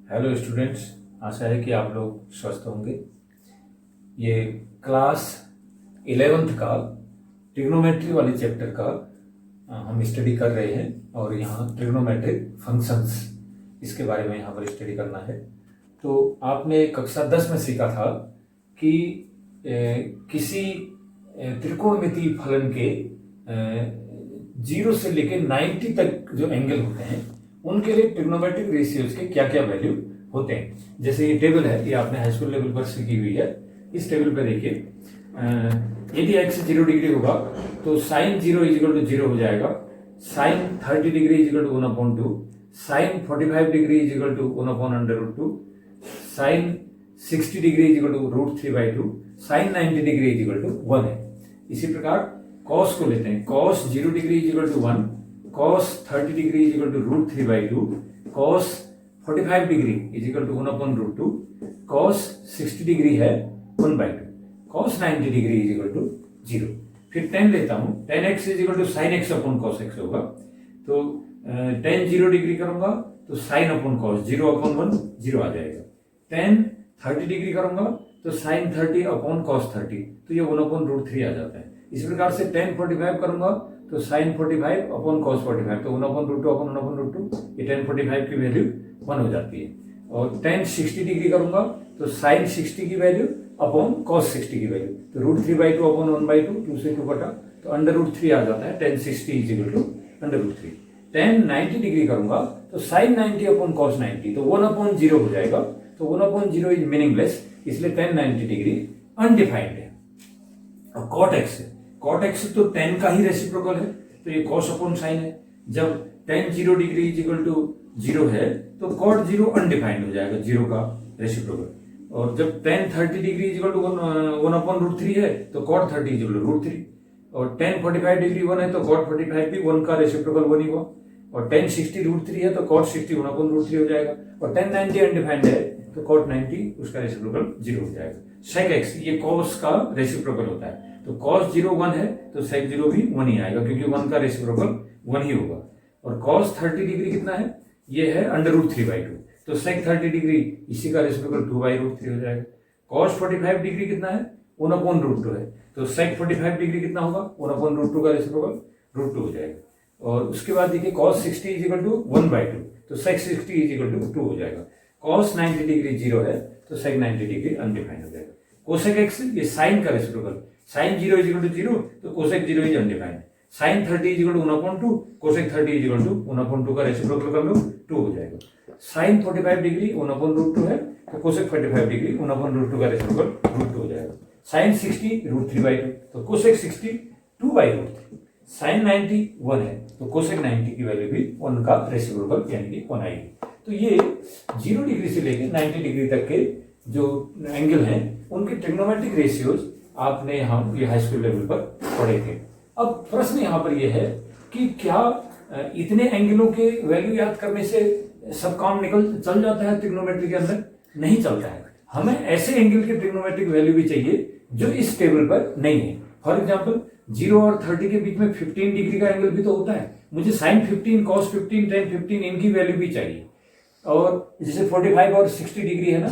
Hello students, आशा है कि आप लोग स्वस्थ होंगे। ये क्लास 11th का ट्रिग्नोमेट्री वाले चैप्टर का हम स्टडी कर रहे हैं और यहाँ ट्रिग्नोमेट्रिक फंक्शंस इसके बारे में यहाँ पर स्टडी करना है। तो आपने कक्षा 10 में सीखा था कि किसी त्रिकोणमितीय फलन के 0 से लेकर 90 तक जो एंगल होते हैं उनके लिए ट्रिग्नोमेट्रिक रेशियोज के क्या क्या वैल्यू होते हैं। जैसे ये टेबल है, ये आपने हाई स्कूल लेवल पर सीखी हुई है। इस टेबल पे देखिए, यदि एक्स 0 डिग्री होगा तो साइन 0 इजिकल टू 0 हो जाएगा, sine 30 degree equal to 1/2, sine 45 degree equal to 1/√2, sine 60 degree equal to √3/2, sine 90 degree equal to 1 है। इसी प्रकार कॉस को लेते हैं, cos 0 degree equal to 1, cos 30 degree equal to √3/2, cos 45 degree equal to 1/√2, cos 60 degree है 1/2, cos 90 degree equal to 0। फिर tan लेता हूं, tan x equal to sin x upon cos x होगा। तो tan 0 डिग्री करूंगा तो sin अपॉन cos 0/1 0 आ जाएगा। tan 30 degree करूंगा तो sin 30 अपॉन cos 30, तो ये 1/√3 आ जाता है। इसी प्रकार से tan 45 करूंगा तो sin 45 अपॉन cos 45, तो 1/√2 अपॉन 1/√2, ये tan 45 की वैल्यू 1 हो जाती है। और tan 60 डिग्री करूंगा तो sin 60 की वैल्यू अपॉन cos 60 की वैल्यू, तो √3/2 अपॉन 1/2, 2 से 2 कटा तो √3 आ जाता है। tan 60 equal to √3। tan 90 degree करूंगा तो sin 90 अपॉन cos 90, तो 1/0 हो जाएगा, तो 1/0 इज मीनिंगलेस, इसलिए tan 90 डिग्री अनडिफाइंड है। और cot x है, cot x तो tan का ही रेसिप्रोकल है, तो ये cos अपॉन साइन है। जब tan 0 डिग्री इजिकल टू 0 है तो cot 0 अनडिफाइंड हो जाएगा, 0 का रेसिप्रोकल। और जब tan 30 डिग्री इजिकल टू 1/√3 है तो cot 30 इजिकल टू √3। और tan 45 डिग्री 1 है तो cot 45 भी 1 का रेसिप्रोकल 1 ही हुआ। और tan 60 √3 है तो cot 60 1/√3 हो जाएगा। और tan 90 अनडिफाइंड है तो cot 90 उसका रेसिप्रोकल 0 हो जाएगा। sec x ये cos का रेसिप्रोकल होता है, तो cos 0 1 है तो sec 0 भी 1 ही आएगा, क्योंकि 1 का रेसिप्रोकल 1 ही होगा। और cos 30 डिग्री कितना है, ये है √3/2, तो sec 30 डिग्री इसी का रेसिप्रोकल 2/√3 हो जाएगा। cos 45 डिग्री कितना है, 1/√2 है, तो sec 45 डिग्री कितना होगा, 1/√2 का रेसिप्रोकल √2 हो जाएगा। और उसके बाद देखिए cos 60 इजिकल टू 1/2, तो sec 60 इजिकल टू 2 हो जाएगा। cos 90 डिग्री 0 है तो sec 90 डिग्री अनडिफाइंड हो जाएगा। cosec x ये साइन का रेसिप्रोकल, sin 0 इजिकल टू 0 तो cosec 0 is undefined, sin 30 equal to 1/2, cosec 30 equal to 1/2 का रेसिप्रोकल कर लो 2 हो जाएगा। sin 45 डिग्री 1/√2 है तो cosec 45 डिग्री 1/√2 का रेसिप्रोकल √2 हो जाएगा। sin 60 √3/2 तो cosec 60 2/√3। sin 90 1 है तो cosec 90 की वैल्यू भी 1 का रेसिप्रोकल यानी कि 1 आएगी। तो ये 0 डिग्री से लेकर 90 डिग्री तक के जो एंगल हैं उनके ट्रिग्नोमेट्रिक रेशियोज आपने हम ये हाई स्कूल लेवल पर पढ़े थे। अब प्रश्न यहाँ पर यह है कि क्या इतने एंगलों के वैल्यू याद करने से सब काम चल जाता है ट्रिग्नोमेट्री के अंदर? नहीं चलता है। हमें ऐसे एंगल के ट्रिग्नोमेट्रिक वैल्यू भी चाहिए जो इस टेबल पर नहीं है। फॉर एग्जाम्पल 0 और 30 के बीच में 15 डिग्री का एंगल भी तो होता है, मुझे sin 15 cos 15 tan 15 इनकी वैल्यू भी चाहिए। और जैसे 45 और 60 डिग्री है ना,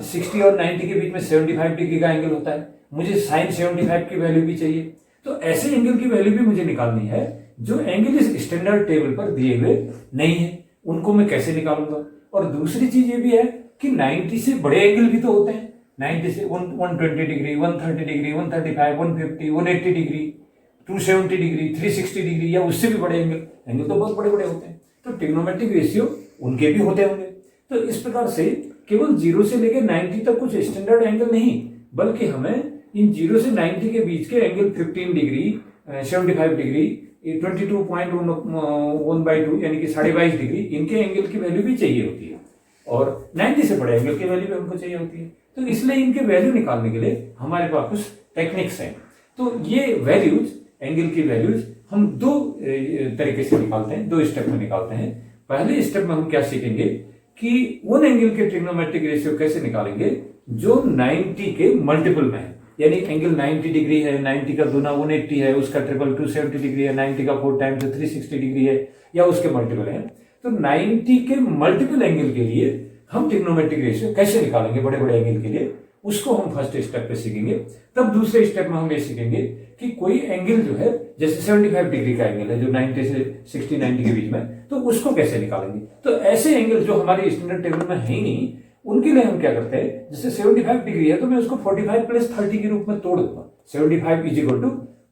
60 और 90 के बीच में 75 डिग्री का एंगल होता है, मुझे sin 75 की वैल्यू भी चाहिए। तो ऐसे एंगल की वैल्यू भी मुझे निकालनी है जो एंगल इस स्टैंडर्ड टेबल पर दिए हुए नहीं है, उनको मैं कैसे निकालूंगा। और दूसरी चीज ये भी है कि 90 से बड़े एंगल भी तो होते हैं, 90 से 120 degree 130 degree 135 150 180 degree 270 degree 360 degree या उससे भी बड़े एंगल तो बहुत बड़े बड़े होते हैं, तो ट्रिग्नोमेट्रिक रेशियो उनके भी होते होंगे। तो इस प्रकार से केवल 0 से लेकर 90 तक कुछ स्टैंडर्ड एंगल नहीं, बल्कि हमें इन 0 से 90 के बीच के एंगल 15 डिग्री 75 डिग्री 22.1/2 यानी कि 22.5 डिग्री, इनके एंगल की वैल्यू भी चाहिए होती है। और 90 से बड़े एंगल की वैल्यू भी हमको चाहिए होती है। तो इसलिए इनके वैल्यू निकालने के लिए हमारे पास कुछ टेक्निक्स हैं। तो ये वैल्यूज, एंगल की वैल्यूज हम 2 तरीके से निकालते हैं, 2 स्टेप में निकालते हैं। पहले स्टेप में हम क्या सीखेंगे कि उन एंगल के ट्रिग्नोमेट्रिक रेशियो कैसे निकालेंगे जो 90 के मल्टीपल में है, यानी एंगल 90 डिग्री है, 90 का दूना 180 है, उसका ट्रिपल 270 डिग्री है, 90 का 4 टाइम्स 360 डिग्री है या उसके मल्टीपल है। तो 90 के मल्टीपल एंगल के लिए हम ट्रिग्नोमेट्रिक रेशियो कैसे निकालेंगे बड़े बड़े एंगल के लिए, उसको हम फर्स्ट स्टेप पे सीखेंगे। तब दूसरे स्टेप में हम ये सीखेंगे कि कोई एंगल जो है जैसे 75 डिग्री का एंगल है जो 90 से 60 90 के बीच में, तो उसको कैसे निकालेंगे। तो ऐसे एंगल जो हमारे स्टैंडर्ड टेबल में है ही नहीं, उनके लिए हम क्या करते हैं, जैसे 75 डिग्री है तो मैं उसको 45 प्लस 30 के रूप में तोड़ दूंगा। 75 इज इक्वल टू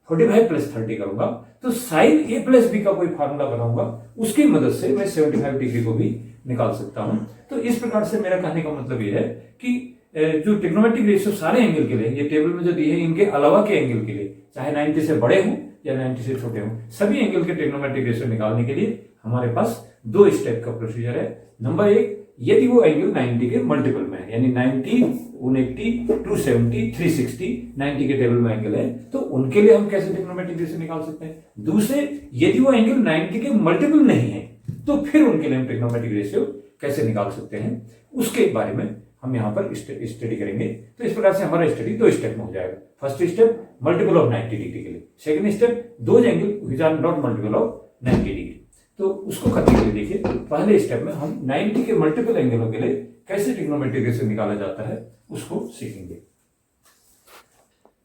45 प्लस 30 करूंगा, तो साइन ए प्लस बी का कोई फार्मूला बनाऊंगा, उसकी मदद से मैं 75 डिग्री को भी निकाल सकता हूं। तो इस प्रकार से मेरा कहने का मतलब यह है कि जो ट्रिग्नोमेट्रिक रेशियो सारे एंगल के लिए, ये टेबल में जो दिए है इनके अलावा के एंगल के लिए, चाहे 90 से बड़े हों या 90 से छोटे हों, सभी एंगल के ट्रिग्नोमेट्रिक रेशियो निकालने के लिए हमारे पास दो स्टेप का प्रोसीजर है। नंबर एक, यदि वो एंगल 90 के मल्टीपल में है, यानी 90, 180, 270, 360 90 के टेबल में एंगल है, तो उनके लिए हम कैसे ट्रिग्नोमेट्रिक रेशियो निकाल सकते हैं। दूसरे, यदि वो एंगल 90 के मल्टीपल नहीं है, तो फिर उनके लिए हम ट्रिग्नोमेट्रिक रेशियो कैसे निकाल सकते हैं, उसके बारे में हम यहाँ पर स्टडी करेंगे। तो इस प्रकार से हमारा स्टडी दो स्टेप में हो जाएगा। First step multiple of 90 degree के लिए, सेकंड स्टेप दो angle which are not multiple of 90 degree. तो उसको करने के लिए देखिए, पहले स्टेप में हम 90 के मल्टीपल एंगलों के लिए कैसे ट्रिग्नोमेट्रिक रेशियो निकाला जाता है उसको सीखेंगे।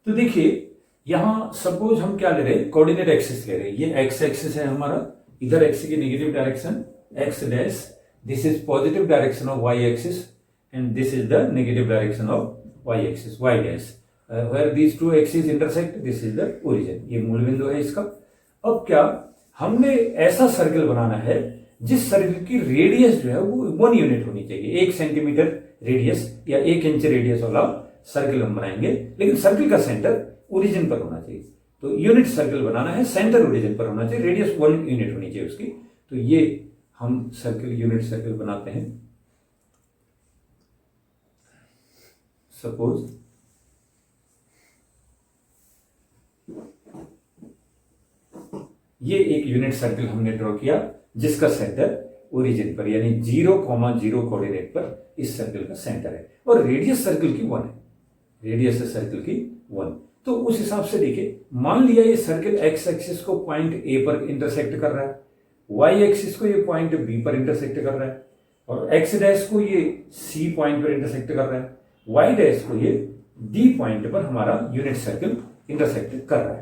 तो देखिए, यहां सपोज हम क्या ले रहे हैं, कोऑर्डिनेट एक्सिस ले रहे हैं। ये एक्स एक्सिस है हमारा, इधर एक्स की negative direction x dash, this is positive direction of y axis and this is the negative direction of y axis, y dash, where these two axes intersect, this is the origin, ये मूल बिंदु है इसका। अब क्या हमने ऐसा circle बनाना है जिस सर्कल की रेडियस जो है वो 1 यूनिट होनी चाहिए, 1 सेंटीमीटर रेडियस या 1 इंच रेडियस वाला सर्कल हम बनाएंगे, लेकिन सर्कल का सेंटर ओरिजिन पर होना चाहिए। तो यूनिट सर्कल बनाना है, सेंटर ओरिजिन पर होना चाहिए, रेडियस 1 यूनिट होनी चाहिए उसकी। तो ये हम सर्कल यूनिट सर्कल बनाते हैं। सपोज ये एक यूनिट सर्कल हमने ड्रॉ किया जिसका सेंटर ओरिजिन पर यानी 0,0 कोऑर्डिनेट पर इस सर्कल का सेंटर है, और रेडियस सर्कल की 1 है, रेडियस है सर्कल की 1। तो उस हिसाब से देखिए, मान लिया ये सर्कल एक्स एक्सिस को पॉइंट ए पर इंटरसेक्ट कर रहा है, वाई एक्सिस को ये पॉइंट बी पर इंटरसेक्ट कर रहा है, और एक्स डैश को ये सी पॉइंट पर इंटरसेक्ट कर रहा है, वाई डैश को ये डी पॉइंट पर हमारा यूनिट सर्कल इंटरसेक्ट कर रहा है।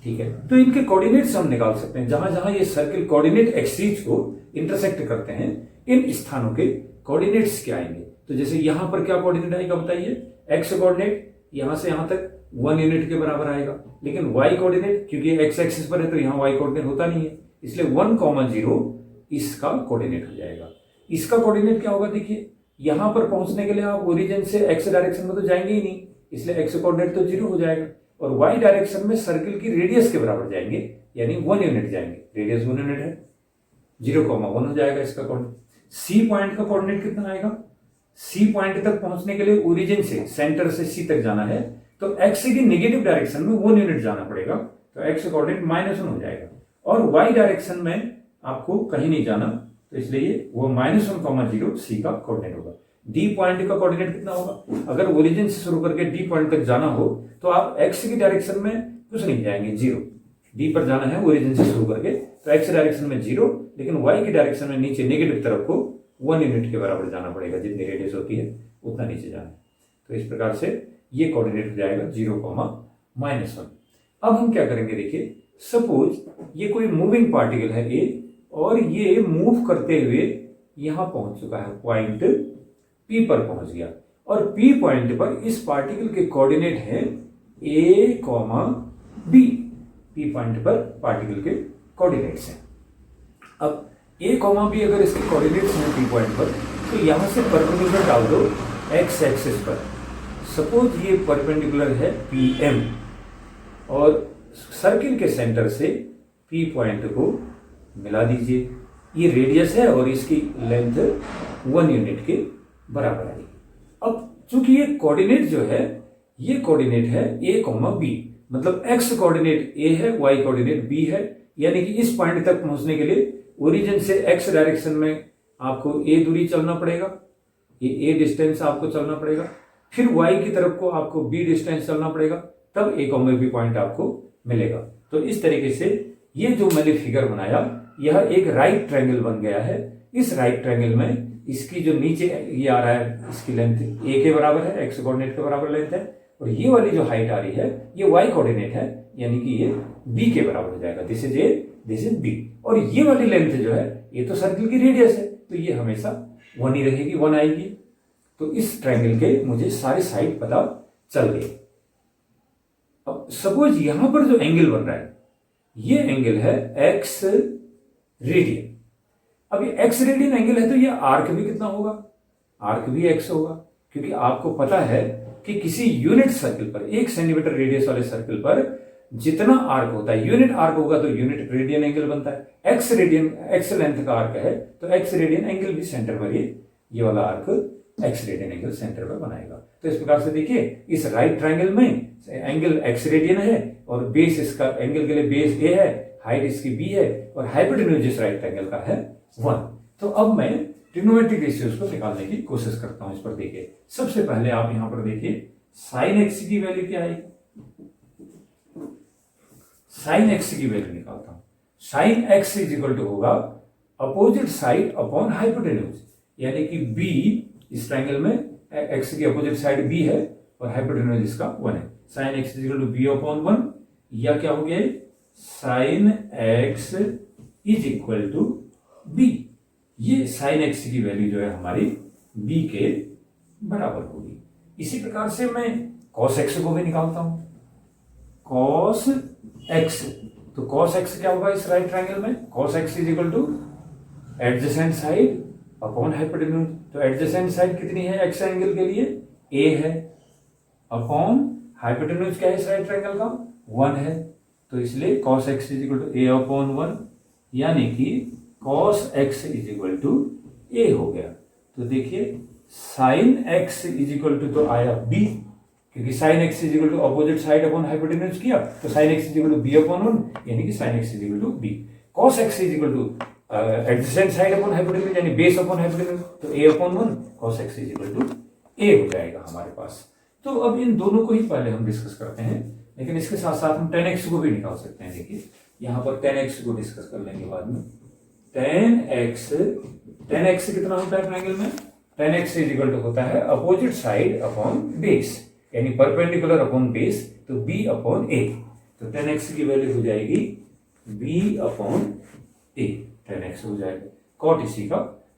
ठीक है, तो इनके कोऑर्डिनेट्स हम निकाल सकते हैं। जहां जहां ये सर्कल कोऑर्डिनेट एक्सिस को इंटरसेक्ट करते हैं, इन स्थानों के कोऑर्डिनेट्स क्या आएंगे। तो जैसे यहां पर क्या कोऑर्डिनेट आएगा बताइए, एक्स कोऑर्डिनेट यहां से यहां तक 1 यूनिट के बराबर आएगा, लेकिन वाई कोऑर्डिनेट क्योंकि एक्स एक्सिस पर है तो यहां वाई कोऑर्डिनेट होता नहीं है, इसलिए 1,0 इसका कोऑर्डिनेट हो जाएगा। इसका कोऑर्डिनेट क्या होगा, देखिए यहां पर पहुंचने के लिए आप ओरिजिन से एक्स डायरेक्शन में तो जाएंगे ही नहीं, इसलिए एक्स कोऑर्डिनेट तो 0 हो जाएगा, और वाई डायरेक्शन में सर्कल की रेडियस के बराबर जाएंगे, यानी 1 यूनिट जाएंगे, रेडियस 1 यूनिट है, 0,1 हो जाएगा इसका कोऑर्डिनेट। सी पॉइंट का कोऑर्डिनेट कितना आएगा, सी पॉइंट तक पहुंचने के लिए ओरिजिन से सेंटर से सी तक जाना है, तो एक्स की नेगेटिव डायरेक्शन में 1 यूनिट जाना पड़ेगा, तो एक्स कोऑर्डिनेट -1 हो जाएगा, और वाई डायरेक्शन में आपको कहीं नहीं जाना, तो इसलिए वो -1,0 सी का कोऑर्डिनेट होगा। डी पॉइंट का कोऑर्डिनेट कितना होगा, अगर ओरिजिन से शुरू करके डी पॉइंट तक जाना हो तो आप एक्स की डायरेक्शन में कुछ नहीं जाएंगे, 0, डी पर जाना है ओरिजिन से शुरू करके, तो एक्स डायरेक्शन में 0, लेकिन वाई की डायरेक्शन में नीचे नेगेटिव तरफ को 1 यूनिट के बराबर जाना पड़ेगा, जितनी रेडियस होती है उतना नीचे जाना है। तो इस प्रकार से ये कोऑर्डिनेट हो जाएगा 0,-1। अब हम क्या करेंगे, देखिए सपोज ये कोई मूविंग पार्टिकल है ए, और ये मूव करते हुए यहां पहुंच चुका है, पॉइंट पी पर पहुंच गया, और पी पॉइंट पर इस पार्टिकल के कोऑर्डिनेट है ए, बी। पी पॉइंट पर पार्टिकल के कोऑर्डिनेट्स हैं। अब ए, बी अगर इसके कोऑर्डिनेट्स हैं पी पॉइंट पर, तो यहां से परपेंडिकुलर डाल दो एक्स एक्सिस पर। सपोज ये परपेंडिकुलर है पी एम, और सर्किल के सेंटर से पी पॉइंट को मिला दीजिए, ये रेडियस है और इसकी लेंथ 1 यूनिट के बराबर आएगी। अब चूंकि ये कोऑर्डिनेट जो है, ये कोऑर्डिनेट है ए, बी, मतलब एक्स कोऑर्डिनेट ए है, वाई कोऑर्डिनेट बी है, यानी कि इस पॉइंट तक पहुंचने के लिए ओरिजिन से एक्स डायरेक्शन में आपको ए दूरी चलना पड़ेगा, ये ए डिस्टेंस आपको चलना पड़ेगा, फिर वाई की तरफ को आपको बी डिस्टेंस चलना पड़ेगा, तब ए, बी पॉइंट आपको मिलेगा। तो इस तरीके से ये जो मैंने फिगर बनाया, यह एक राइट ट्रायंगल बन गया है। इस राइट ट्रायंगल में इसकी जो नीचे ये आ रहा है इसकी लेंथ ए के बराबर है, एक्स कोऑर्डिनेट के बराबर लेंथ है, और ये वाली जो हाइट आ रही है ये वाई कोऑर्डिनेट है, यानी कि ये बी के बराबर हो जाएगा। This is A, this is B. और ये वाली लेंथ जो है ये तो सर्किल की रेडियस है, तो ये हमेशा 1 ही रहेगी, 1 आएगी। तो इस ट्रायंगल के मुझे सारी साइड पता चल गई। अब सपोज यहां पर जो एंगल बन रहा है ये एंगल है एक्स रेडियन। अब ये एक्स रेडियन एंगल है तो ये आर्क भी कितना होगा, आर्क भी एक्स होगा, क्योंकि आपको पता है कि किसी यूनिट सर्किल पर 1 सेंटीमीटर रेडियस वाले सर्किल पर जितना आर्क होता है, यूनिट आर्क होगा तो यूनिट रेडियन एंगल बनता है। एक्स रेडियन, एक्स लेंथ का आर्क है तो एक्स रेडियन एंगल भी सेंटर पर ये वाला arc x radian angle centre पर बनाएगा। तो इस प्रकार से देखिए इस राइट ट्रायंगल में एंगल एक्स रेडियन है और बेस इसका एंगल के लिए बेस ए है, हाइट इसकी बी है और हाइपोटेन्यूज इस राइट ट्रायंगल का है 1। तो अब मैं ट्रिग्नोमेट्रिक रेशियोज को निकालने की कोशिश करता हूं। इस पर देखिए सबसे पहले आप यहां पर देखिए साइन एक्स की वैल्यू क्या आएगी, साइन एक्स की वैल्यू निकालता हूं। Sine x is equal to होगा अपोजिट साइड अपॉन हाइपोटेन्यूज, यानी कि बी इस ट्रायंगल में एक्स की अपोजिट साइड बी है और हाइपोटेन्यूज इसका 1 है। Sine x is equal to B upon 1, या क्या हो गया sine x is equal to B. ये साइन एक्स की वैल्यू जो है हमारी बी के बराबर होगी। इसी प्रकार से मैं कॉस एक्स को भी निकालता हूं। कॉस एक्स, तो कॉस एक्स क्या होगा इस राइट ट्रायंगल में, cos x is equal to adjacent side upon hypotenuse. तो एडजेसेंट साइड कितनी है एक्स एंगल के लिए, ए है, अपॉन हाइपोटेन्यूज क्या है इस राइट ट्रायंगल का 1 है। तो इसलिए cos x is equal to A upon 1, यानी कि cos x is equal to A हो गया। तो देखिए sine x is equal to तो आया बी, क्योंकि sine x is equal to opposite side upon hypotenuse किया तो sine x is equal to B upon 1, यानी कि sine x is equal to B. Cos x is equal to adjacent side upon hypotenuse यानी base upon hypotenuse, तो a upon 1 cos x is equal to a हो जाएगा हमारे पास। तो अब इन दोनों को ही पहले हम डिस्कस करते हैं, लेकिन इसके साथ साथ हम tan x को भी निकाल सकते हैं। देखिए यहां पर tan x को डिस्कस कर लेंगे बाद में। tan x कितना होता है ट्रायंगल में, tan x is equal to होता है अपोजिट साइड अपॉन बेस, यानी परपेंडिकुलर अपॉन बेस, तो b अपॉन a। तो tan x की वैल्यू हो जाएगी b upon a, tan x हो जाएगा, कॉट इसी का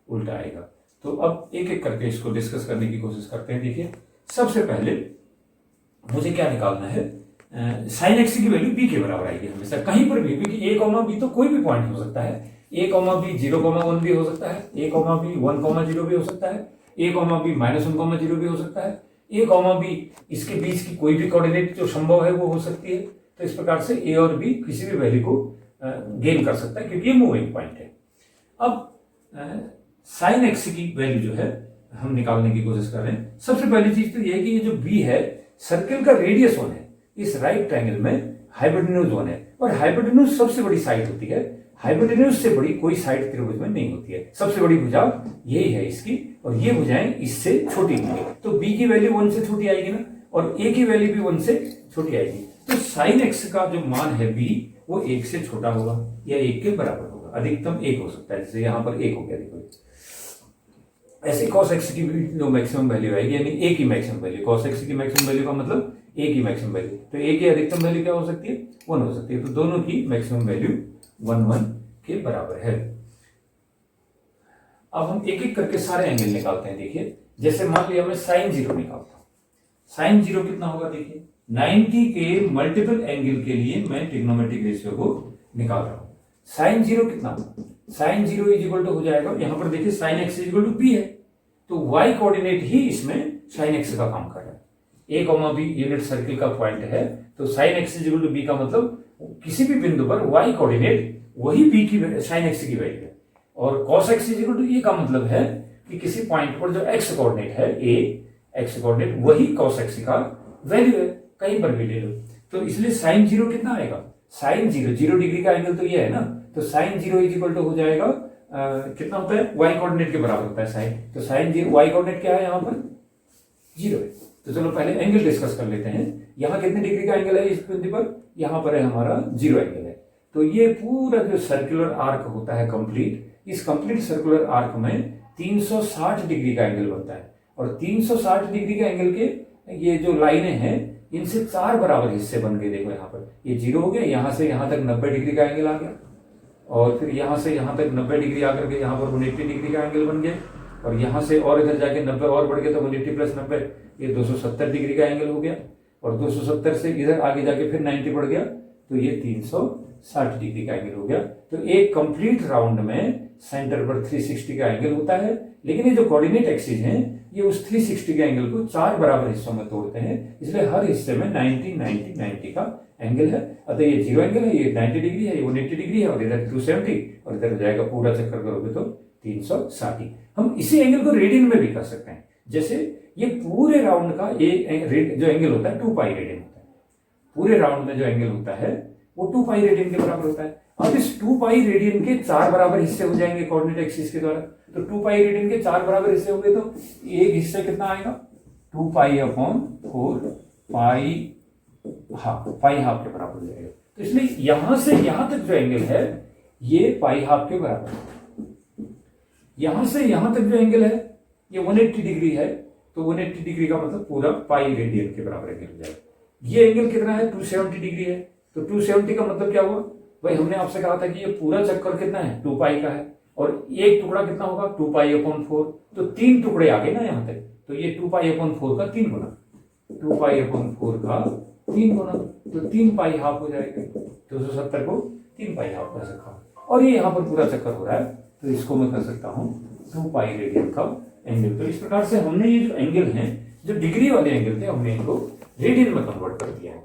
उल्टा आएगा। तो अब एक एक करके इसको डिस्कस करने की कोशिश करते हैं। देखिए सबसे पहले मुझे क्या निकालना है, साइन एक्स की वैल्यू बी के बराबर आएगी हमेशा, कहीं पर भी, क्योंकि ए कॉमा बी तो कोई भी पॉइंट हो सकता है, ए कॉमा बी 0,1 भी हो सकता है, ए कॉमा बी 1,0 भी हो सकता है, ए कॉमा बी -1,0 भी हो सकता है, ए कॉमा बी इसके बीच की कोई भी कोऑर्डिनेट जो संभव है वो हो सकती है। तो इस प्रकार से ए और बी किसी भी वैल्यू को गेन कर सकता है, क्योंकि ये मूविंग पॉइंट है। अब साइन एक्स की वैल्यू जो है हम निकालने की कोशिश कर रहे हैं। सबसे पहली चीज तो ये है कि ये जो बी है सर्किल का रेडियस 1 है, इस राइट ट्रायंगल में हाइपोटेन्यूज 1 है, और हाइपोटेन्यूज सबसे बड़ी साइड होती है, हाइपोटेन्यूज से बड़ी कोई साइड त्रिभुज में नहीं होती है। सबसे बड़ी भुजा यही है इसकी, और ये भुजाएं इससे छोटी होंगी, तो बी की वैल्यू 1 से छोटी आएगी ना, और ए की वैल्यू भी 1 से छोटी आएगी। तो साइन एक्स का जो मान है बी वो 1 से छोटा होगा या 1 के बराबर होगा, अधिकतम 1 हो सकता है, जैसे यहां पर 1 हो गया। देखो ऐसे cos x की भी जो मैक्सिमम वैल्यू आएगी, यानी a की मैक्सिमम वैल्यू, cos x की मैक्सिमम वैल्यू का मतलब a की मैक्सिमम वैल्यू, तो a की अधिकतम वैल्यू क्या हो सकती है 1 हो सकती है। तो दोनों की मैक्सिमम वैल्यू 1 के बराबर है। अब हम एक एक करके सारे एंगल निकालते हैं। देखिए जैसे मान लिया मैं sin 0 निकालता हूं, sin 0 कितना होगा, देखिए 90 के मल्टीपल एंगल के लिए मैं ट्रिग्नोमेट्रिक रेशियो को निकाल रहा हूं। sin 0 कितना, sin 0 इज इक्वल टू हो जाएगा, यहां पर देखिए sin x is equal to b है, तो y कोऑर्डिनेट ही इसमें sin x का काम कर रहा है। a comma b unit circle का पॉइंट है, तो sin x is equal to b का मतलब किसी भी बिंदु पर y कोऑर्डिनेट वही b की sin x की वैल्यू है, और cos x is equal to a का मतलब है कि किसी पॉइंट पर जो x कोऑर्डिनेट है a, x कोऑर्डिनेट वही cos x का वैल्यू है, कहीं पर भी ले लो। तो इसलिए sin 0 कितना आएगा, sin 0 डिग्री का एंगल तो ये है ना, तो sin 0 इज इक्वल टू हो जाएगा कितना होता है, y कोऑर्डिनेट के बराबर होता है sin, तो sin 0 y कोऑर्डिनेट क्या है यहाँ पर 0 है। तो चलो पहले एंगल डिस्कस कर लेते हैं। यहाँ कितने डिग्री का एंगल है इस बिंदु पर, यहाँ पर है हमारा 0 एंगल है। तो ये पूरा जो सर्कुलर आर्क होता है कंप्लीट, इस कंप्लीट सर्कुलर आर्क में 360 डिग्री का एंगल बनता है। और 360 डिग्री के एंगल के ये जो लाइनें हैं इनसे 4 बराबर हिस्से बन गए। देखो यहाँ पर ये 0 हो गया, यहाँ से यहाँ तक 90 डिग्री का एंगल आ गया, और फिर यहाँ से यहाँ तक 90 डिग्री आकर के यहाँ पर 180 डिग्री का एंगल बन गया, और यहाँ से और इधर जाके 90 और बढ़ गया तो 180 प्लस 90 ये 270 डिग्री का एंगल हो गया, और 270 से इधर आगे जाके फिर 90 बढ़ गया तो ये 360 डिग्री का एंगल हो गया। तो एक कंप्लीट राउंड में सेंटर पर 360 का एंगल होता है, लेकिन ये जो कोऑर्डिनेट एक्सिस हैं ये उस 360 के एंगल को 4 बराबर हिस्सों में तोड़ते हैं, इसलिए हर हिस्से में 90 90 90 का एंगल है। अतः ये 0 एंगल है, ये 90 डिग्री है, ये 180 डिग्री है, और इधर 270, और इधर हो जाएगा पूरा चक्कर करोगे तो 360। हम इसी एंगल को रेडियन में भी कर सकते हैं। जैसे ये पूरे राउंड का जो एंगल होता है 2 पाई रेडियन होता है। पूरे राउंड में जो एंगल होता है वो 2 पाई रेडियन के बराबर होता है। अब इस 2 पाई रेडियन के 4 बराबर हिस्से हो जाएंगे कोऑर्डिनेट एक्सिस के द्वारा। तो 2 पाई रेडियन के 4 बराबर हिस्से हो गए तो एक हिस्सा कितना आएगा 2 पाई अपॉन 4 पाई हाफ के बराबर हो जाएगा। तो इसलिए यहां से यहां तक जो एंगल है ये पाई हाफ के बराबर है। यहां से यहां तक जो एंगल है ये 180 डिग्री है, तो 180 डिग्री का मतलब पूरा पाई रेडियन के बराबर एंगल हो जाएगा। ये एंगल कितना है 270 डिग्री है, तो 270 का मतलब क्या हुआ भाई, हमने आपसे कहा था कि ये पूरा चक्कर कितना है 2 पाई का है, और एक टुकड़ा कितना होगा 2 पाई अपॉन 4, तो 3 टुकड़े आ गए ना यहाँ तक, तो ये 2 पाई अपॉन 4 का 3 गुना, 2 पाई अपॉन 4 का 3 गुना, तो 3 पाई हाफ हो जाएगा। 270 को 3 पाई हाफ कर सकता हूँ, और ये यहाँ पर पूरा चक्कर हो रहा है तो इसको मैं कर सकता हूँ 2 पाई रेडियन का एंगल। तो इस प्रकार से हमने ये जो एंगल हैं जो डिग्री वाले एंगल थे हमने इनको रेडियन में कन्वर्ट कर दिया है।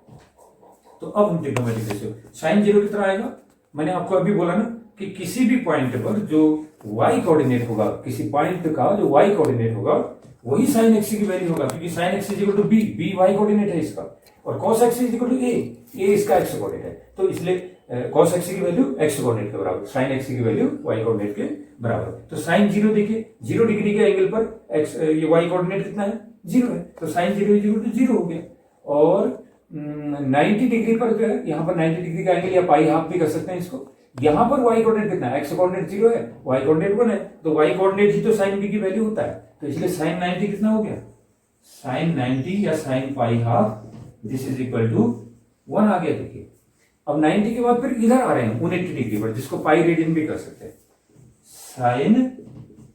तो अब हम ट्रिग्नोमेट्रिक रेशियो साइन 0 की तरह आएगा। मैंने आपको अभी बोला ना कि किसी भी पॉइंट पर जो y कोऑर्डिनेट होगा, किसी पॉइंट का जो y कोऑर्डिनेट होगा वही साइन एक्स की वैल्यू होगा, क्योंकि sine x equal to B, B y coordinate है इसका, और cos x equal to A इसका x कोऑर्डिनेट है, तो इसलिए cos x की वैल्यू x कोऑर्डिनेट के बराबर, sin x की वैल्यू y कोऑर्डिनेट के बराबर। तो साइन 0 देखिए 0 डिग्री के एंगल पर x ये y कोऑर्डिनेट कितना है 0 है, तो साइन 0 इक्वल टू 0 हो गया। और 90 डिग्री पर जो है यहाँ पर 90 डिग्री का एंगल या पाई हाफ भी कर सकते हैं इसको। यहाँ पर y कोऑर्डिनेट कितना है, x कोऑर्डिनेट 0 है, y कोऑर्डिनेट 1 है, तो y कोऑर्डिनेट ही तो साइन b की वैल्यू होता है, तो इसलिए साइन 90 कितना हो गया, साइन 90 या sine pi half this is equal to 1 आ गया। देखिए अब 90 के बाद फिर इधर आ रहे हैं 180 डिग्री पर, जिसको पाई रेडियन भी कर सकते हैं, साइन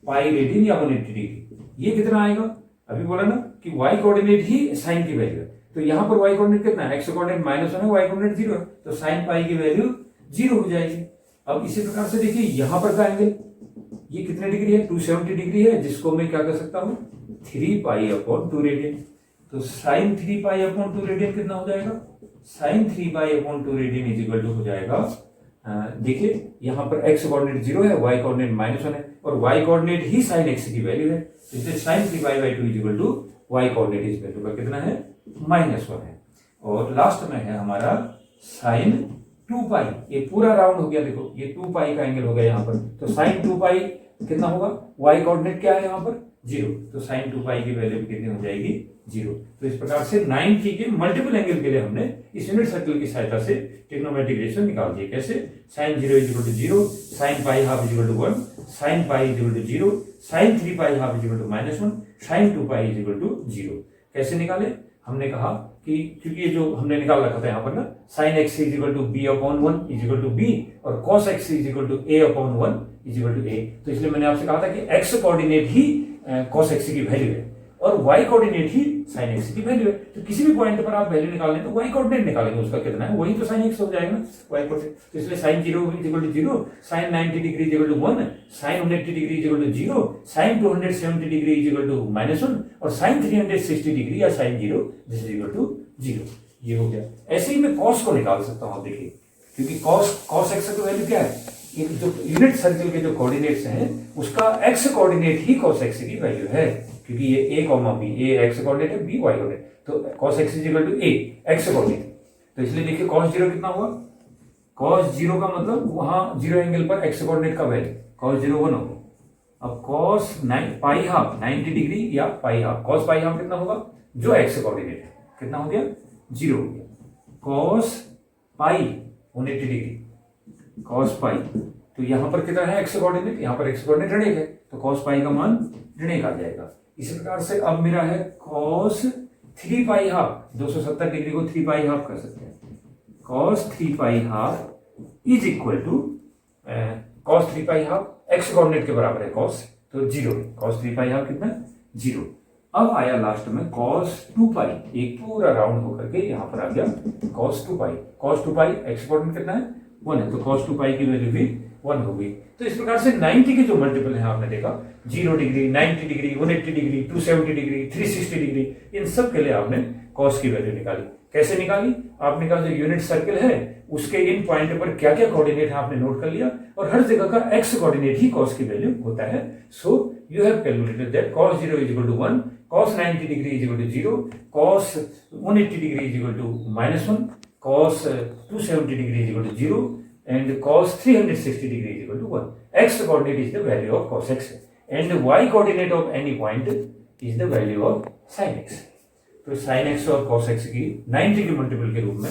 पाई रेडियन या 180 डिग्री। ये कितना आएगा, अभी बोला ना कि y कोऑर्डिनेट ही साइन की वैल्यू है, तो यहां पर y कोऑर्डिनेट कितना है, x कोऑर्डिनेट -1 है, y कोऑर्डिनेट 0 है, तो साइन पाई की वैल्यू 0 हो जाएगी। अब इसी प्रकार से देखिए यहां पर का एंगल ये कितने डिग्री है 270 डिग्री है, जिसको मैं क्या कर सकता हूं 3 पाई अपॉन 2 रेडियन। तो साइन 3 पाई अपॉन 2 रेडियन कितना हो जाएगा, sine 3 pi upon 2 radian is equal to हो जाएगा, देखिए यहां पर x कोऑर्डिनेट 0 है, y कोऑर्डिनेट -1 है, और y कोऑर्डिनेट ही साइन x की वैल्यू है, इसलिए sine 3 pi by 2 is equal to y coordinate इस वैल्यू का कितना है -1 है। और लास्ट में है हमारा साइन 2 पाई, ये पूरा राउंड हो गया, देखो ये 2 पाई का एंगल हो गया यहाँ पर, तो साइन 2 पाई कितना होगा, y कोऑर्डिनेट क्या है यहाँ पर 0, तो साइन 2 पाई की वैल्यू कितनी हो जाएगी 0। तो इस प्रकार से 90 के मल्टीपल एंगल के लिए हमने इस यूनिट सर्कल की सहायता से ट्रिग्नोमेट्रिक रेशियो निकाल दिए। कैसे, sine 0 equal to 0, sine pi half equal to 1, sine pi equal to 0, sine 3 pi half equal to -1, sine 2 pi equal to 0। कैसे निकाले, हमने कहा कि क्योंकि ये जो हमने निकाल रखा था यहाँ पर ना, sine x is equal to B upon 1 is equal to B, और cos x is equal to A upon 1 is equal to A. तो इसलिए मैंने आपसे कहा था कि एक्स कोऑर्डिनेट ही कॉस एक्स की वैल्यू है और y कोऑर्डिनेट ही sin x की वैल्यू है। तो किसी भी पॉइंट पर आप वैल्यू निकालें तो y कोऑर्डिनेट निकालेंगे, उसका कितना है वही तो sin x हो जाएगा ना, y कोऑर्डिनेट। तो इसलिए sin 0 equal to 0, sin 90 degree equal to 1, sin 180 degree equal to 0, sin 270 degree equal to -1, और sin 360 डिग्री या sin 0 this is equal to 0। ये हो गया। ऐसे ही मैं cos को निकाल सकता हूं, देखिए, क्योंकि cos x की वैल्यू क्या है, जो यूनिट सर्कल के जो कोऑर्डिनेट्स हैं उसका x कोऑर्डिनेट ही cos x की वैल्यू है, क्योंकि ये a, b, a x coordinate है, b y कोऑर्डिनेट, तो cos x is equal to a x coordinate. तो इसलिए देखिए cos 0 कितना हुआ, cos 0 का मतलब वहां 0 एंगल पर x कोऑर्डिनेट का वैल्यू cos 0 1 होगा। अब cos पाई हाफ 90 डिग्री या पाई हाफ, cos पाई हाफ कितना होगा, जो x कोऑर्डिनेट है कितना हो गया 0 हो गया। cos पाई 180 डिग्री cos पाई, तो यहां पर कितना है x कोऑर्डिनेट, यहां पर x कोऑर्डिनेट ऋण 1 है, तो कॉस पाई का मान ऋण 1 आ जाएगा। इसी प्रकार से अब मेरा है कॉस 3 पाई हाफ, 270 डिग्री को 3 पाई हाफ कर सकते हैं। Cos 3 pi half is equal to cos 3 pi half x coordinate के बराबर है कॉस, तो 0 है। कॉस 3 पाई हाफ कितना 0। अब आया लास्ट में cos 2 पाई, एक पूरा राउंड होकर के यहाँ पर आ गया cos 2 पाई। cos 2 पाई एक्स कोऑर्डिनेट कितना है 1 है, तो cos 2 पाई की वैल्यू भी 1 हो गई। तो इस प्रकार से 90 के जो मल्टीपल है आपने देखा 0 degree, 90 degree, 180 degree, 270 degree, 360 degree, इन सब के लिए आपने cos की वैल्यू निकाली। कैसे निकाली? आपने कहा जो यूनिट सर्कल है उसके इन पॉइंट पर क्या क्या कोऑर्डिनेट है आपने नोट कर लिया, और हर जगह का एक्स कोऑर्डिनेट ही cos की वैल्यू होता है। So you have calculated that cos 0 is equal to 1, cos 90 degree is equal to 0, cos 180 degree is equal to -1, cos 270 degree is equal to 0 and cos 360 degree is equal to 1. X coordinate is the value of cos x and y coordinate of any point is the value of sin x. तो sin x और cos x की 90 के multiple के रूप में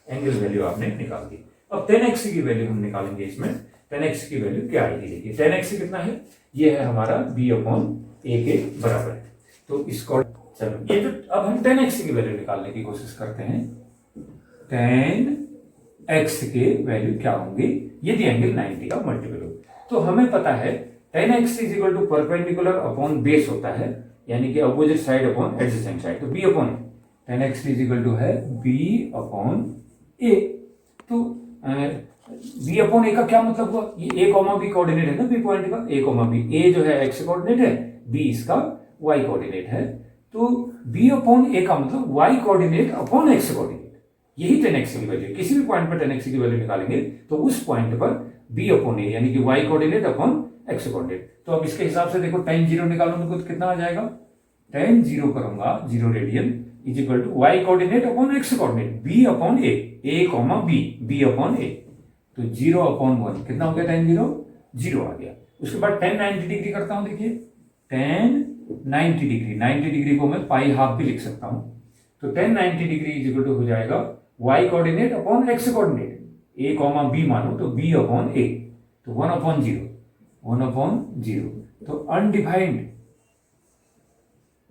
angle value आपने निकाल दी। अब tan x की वैल्यू हम निकालेंगे। इसमें tan x की वैल्यू क्या आएगी? देखिए tan x कितना है, ये है हमारा b/a के बराबर है। तो इसको चलो ये जो अब हम tan x की वैल्यू निकालने की कोशिश करते हैं। tan x के वैल्यू क्या होंगे यदि एंगल 90 का मल्टीपल हो। तो हमें पता है tan x is equal to perpendicular upon base होता है, यानी कि opposite side upon adjacent side. तो b upon tan x is equal to है b अपॉन a। तो b अपॉन a का क्या मतलब हुआ? ये a कॉमा b कोऑर्डिनेट है ना b पॉइंट का, a कॉमा b, a जो है x कोऑर्डिनेट है, b इसका y कोऑर्डिनेट है। तो b अपॉन a का मतलब y coordinate upon x coordinate, यही tan x की वैल्यू। किसी भी पॉइंट पर tan x की वैल्यू निकालेंगे तो उस पॉइंट पर b अपॉन a यानी कि y coordinate upon x coordinate. तो अब इसके हिसाब से देखो tan 0 निकालूंगा तो कितना आ जाएगा? tan 0 करूंगा 0 radian is equal to y coordinate upon x coordinate b upon a comma b upon a। तो 0 अपॉन 1 कितना हो गया? tan 0 0 आ गया। उसके बाद tan 90 डिग्री करता हूं। देखिए tan 90 डिग्री, 90 डिग्री को मैं पाई हाफ भी लिख सकता हूं। तो tan 90 degree is equal to हो जाएगा y coordinate upon x coordinate, a comma b मानो तो b अपॉन a, तो 1 अपॉन 0 तो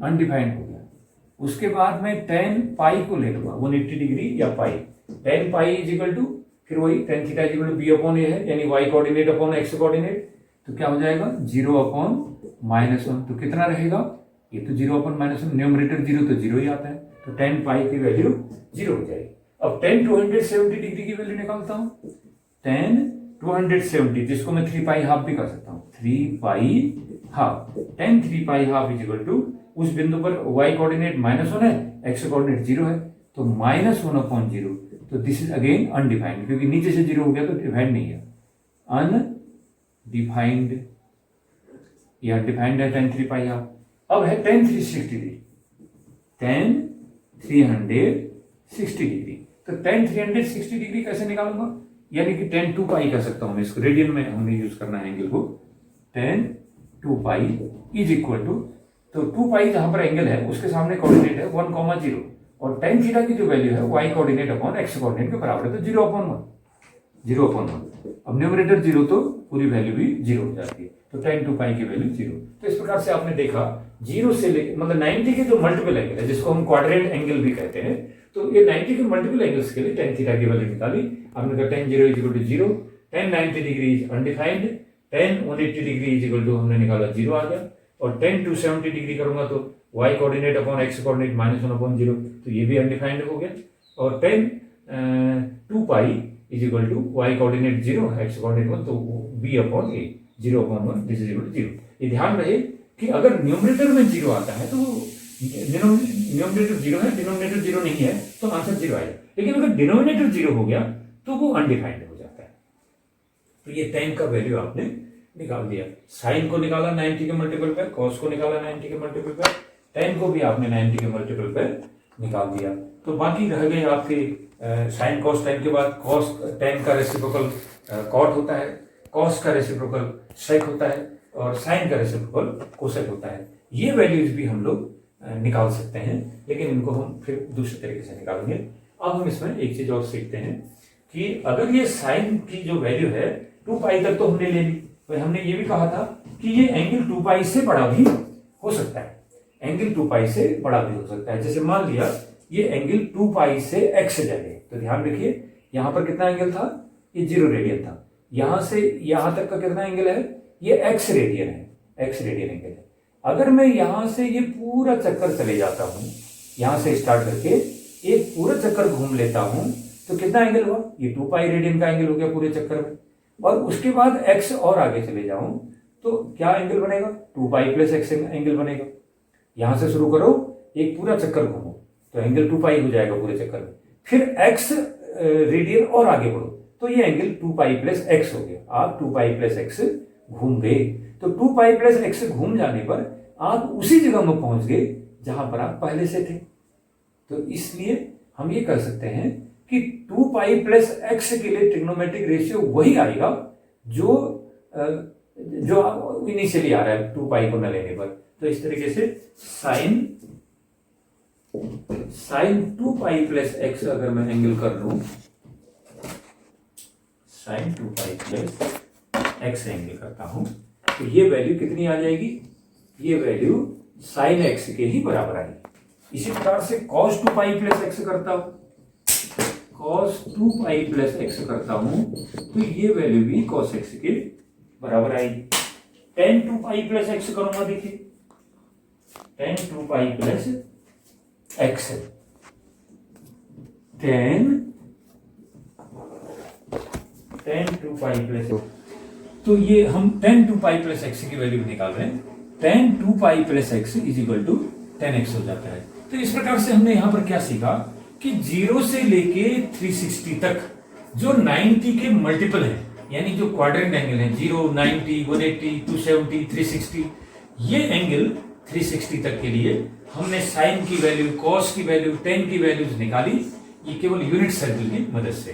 अनडिफाइंड हो गया। उसके बाद में tan पाई को ले लूंगा 180 डिग्री या pi, tan pi is equal to फिर वही tan theta is equal to b upon a है, यानी y coordinate upon x coordinate. तो क्या हो जाएगा 0 अपॉन -1, तो कितना रहेगा? ये तो 0 अपॉन -1, न्यूमरेटर 0 तो 0 ही आता है, तो tan पाई की वैल्यू 0 हो जाएगी। अब tan 270 डिग्री की वैल्यू निकालता हूं। tan 270 जिसको मैं 3 पाई हाफ भी कर सकता हूं, 3 pi half, tan 3 pi half is equal to उस बिंदु पर y कोऑर्डिनेट -1 है, x कोऑर्डिनेट 0 है, तो -1 अपॉन 0। तो दिस इज अगेन अनडिफाइंड, क्योंकि नीचे से 0 हो गया तो डिफाइंड नहीं है, अनडिफाइंड, या डिफाइंड है tan 3 पाई हाफ। अब है tan 360 डिग्री, tan 360 डिग्री। तो tan 360 डिग्री कैसे निकालूंगा? यानी कि tan 2 पाई कर सकता हूं मैं, इसको रेडियन में हमने यूज करना है एंगल को। tan 2 pi is equal to, तो 2 पाई जहां पर एंगल है उसके सामने कोऑर्डिनेट है 1,0 और tan थीटा की जो वैल्यू है y coordinate upon x coordinate के बराबर है, तो 0 अपॉन 1। अब न्यूमरेटर 0 तो पूरी वैल्यू भी 0 हो जाती है, तो tan 2 पाई की वैल्यू 0। तो इस प्रकार से आपने देखा 0 से लेकर मतलब 90 के जो मल्टीपल एंगल है जिसको हम क्वाड्रेंट एंगल भी कहते हैं, तो ये 90 के मल्टीपल एंगल्स के लिए tan थीटा की वैल्यू निकाली। आपने कहा tan 0 is equal to 0, tan 90 degree is undefined, tan 180 degree is equal to हमने निकाला 0 आ गया, और tan 270 डिग्री करूंगा तो y coordinate upon x coordinate -1 upon 0, तो ये भी अनडिफाइंड हो गया। और tan 2 pi is equal to y coordinate 0, x coordinate 1, तो b upon a, 0 upon 1, this is equal to 0। ये ध्यान रहे कि अगर न्यूमरेटर में 0 आता है तो न्यूमरेटर 0 है, डिनोमिनेटर 0 नहीं है, तो आंसर 0 आएगा। लेकिन अगर डिनोमिनेटर 0 हो गया तो वो अनडिफाइंड हो जाता है। तो ये tan का वैल्यू आपने निकाल दिया। साइन को निकाला 90 के मल्टीपल पे, कॉस को निकाला 90 के मल्टीपल पे, tan को भी आपने 90 के मल्टीपल पे निकाल दिया। तो बाकी रह गए आपके साइन कॉस tan के बाद कॉस tan का रेसिप्रोकल कॉट होता है, कॉस का रेसिप्रोकल सेक होता है, और साइन का रेसिप्रोकल कोसेक होता है। ये वैल्यूज भी हम लोग निकाल सकते हैं, लेकिन इनको हम फिर दूसरे तरीके से निकालेंगे। अब हम इसमें एक चीज और सीखते हैं कि अगर ये साइन की जो वैल्यू है 2 पाई तक तो हमने ले ली, तो हमने ये भी कहा था कि ये एंगल 2 पाई से बड़ा भी हो सकता है, एंगल 2 पाई से बड़ा भी हो सकता है। जैसे मान लिया ये एंगल 2 पाई से x जाए, तो ध्यान रखिए यहां पर कितना एंगल था, ये 0 रेडियन था। यहां से यहां तक का कितना एंगल है, ये x रेडियन है, x रेडियन एंगल है। अगर मैं यहां से ये पूरा चक्कर चले जाता हूं, यहां से स्टार्ट करके एक पूरा चक्कर घूम लेता हूं, तो कितना एंगल हुआ, ये 2 पाई रेडियन का एंगल हो गया पूरे चक्कर में। और उसके बाद x और आगे चले जाऊं तो क्या एंगल बनेगा, 2 पाई प्लस x एंगल बनेगा। यहां से शुरू करो, एक पूरा चक्कर घूमो तो एंगल 2 पाई हो जाएगा पूरे चक्कर में। फिर x रेडियन और आगे बढ़ो तो ये एंगल 2 पाई प्लस x हो गया। आप 2 पाई प्लस x घूम गए, तो 2 पाई प्लस x घूम जाने पर आप उसी जगह में पहुंच गए जहां पर आप पहले से थे। तो इसलिए हम ये कह सकते हैं कि 2 पाई प्लस x के लिए ट्रिग्नोमेट्रिक रेशियो वही आएगा जो इनिशियली आ रहा है 2 पाई को न लेने पर। तो इस तरीके से साइन 2 पाई प्लस x अगर मैं एंगल कर लूं, sine 2 pi plus x angle करता हूं, तो ये वैल्यू कितनी आ जाएगी, ये वैल्यू साइन x के ही बराबर आएगी। इसी प्रकार से cos 2 पाई प्लस x करता हूं, cos 2 पाई प्लस x करता हूं, तो ये वैल्यू भी cos x के बराबर आएगी। tan 2 पाई प्लस x करूंगा, देखिए tan 2 pi plus x, tan 2 pi plus, तो ये हम tan 2 पाई प्लस x की वैल्यू निकाल रहे हैं। tan 2 pi plus x is equal to tan x हो जाता है। तो इस प्रकार से हमने यहां पर क्या सीखा कि 0 से लेके 360 तक जो 90 के मल्टीपल है, यानी जो क्वाड्रेंट एंगल है 0, 90, 180, 270, 360, ये एंगल 360 तक के लिए हमने साइन की वैल्यू, कॉस की वैल्यू, टेन की वैल्यूज निकाली, ये केवल यूनिट सर्किल की मदद से।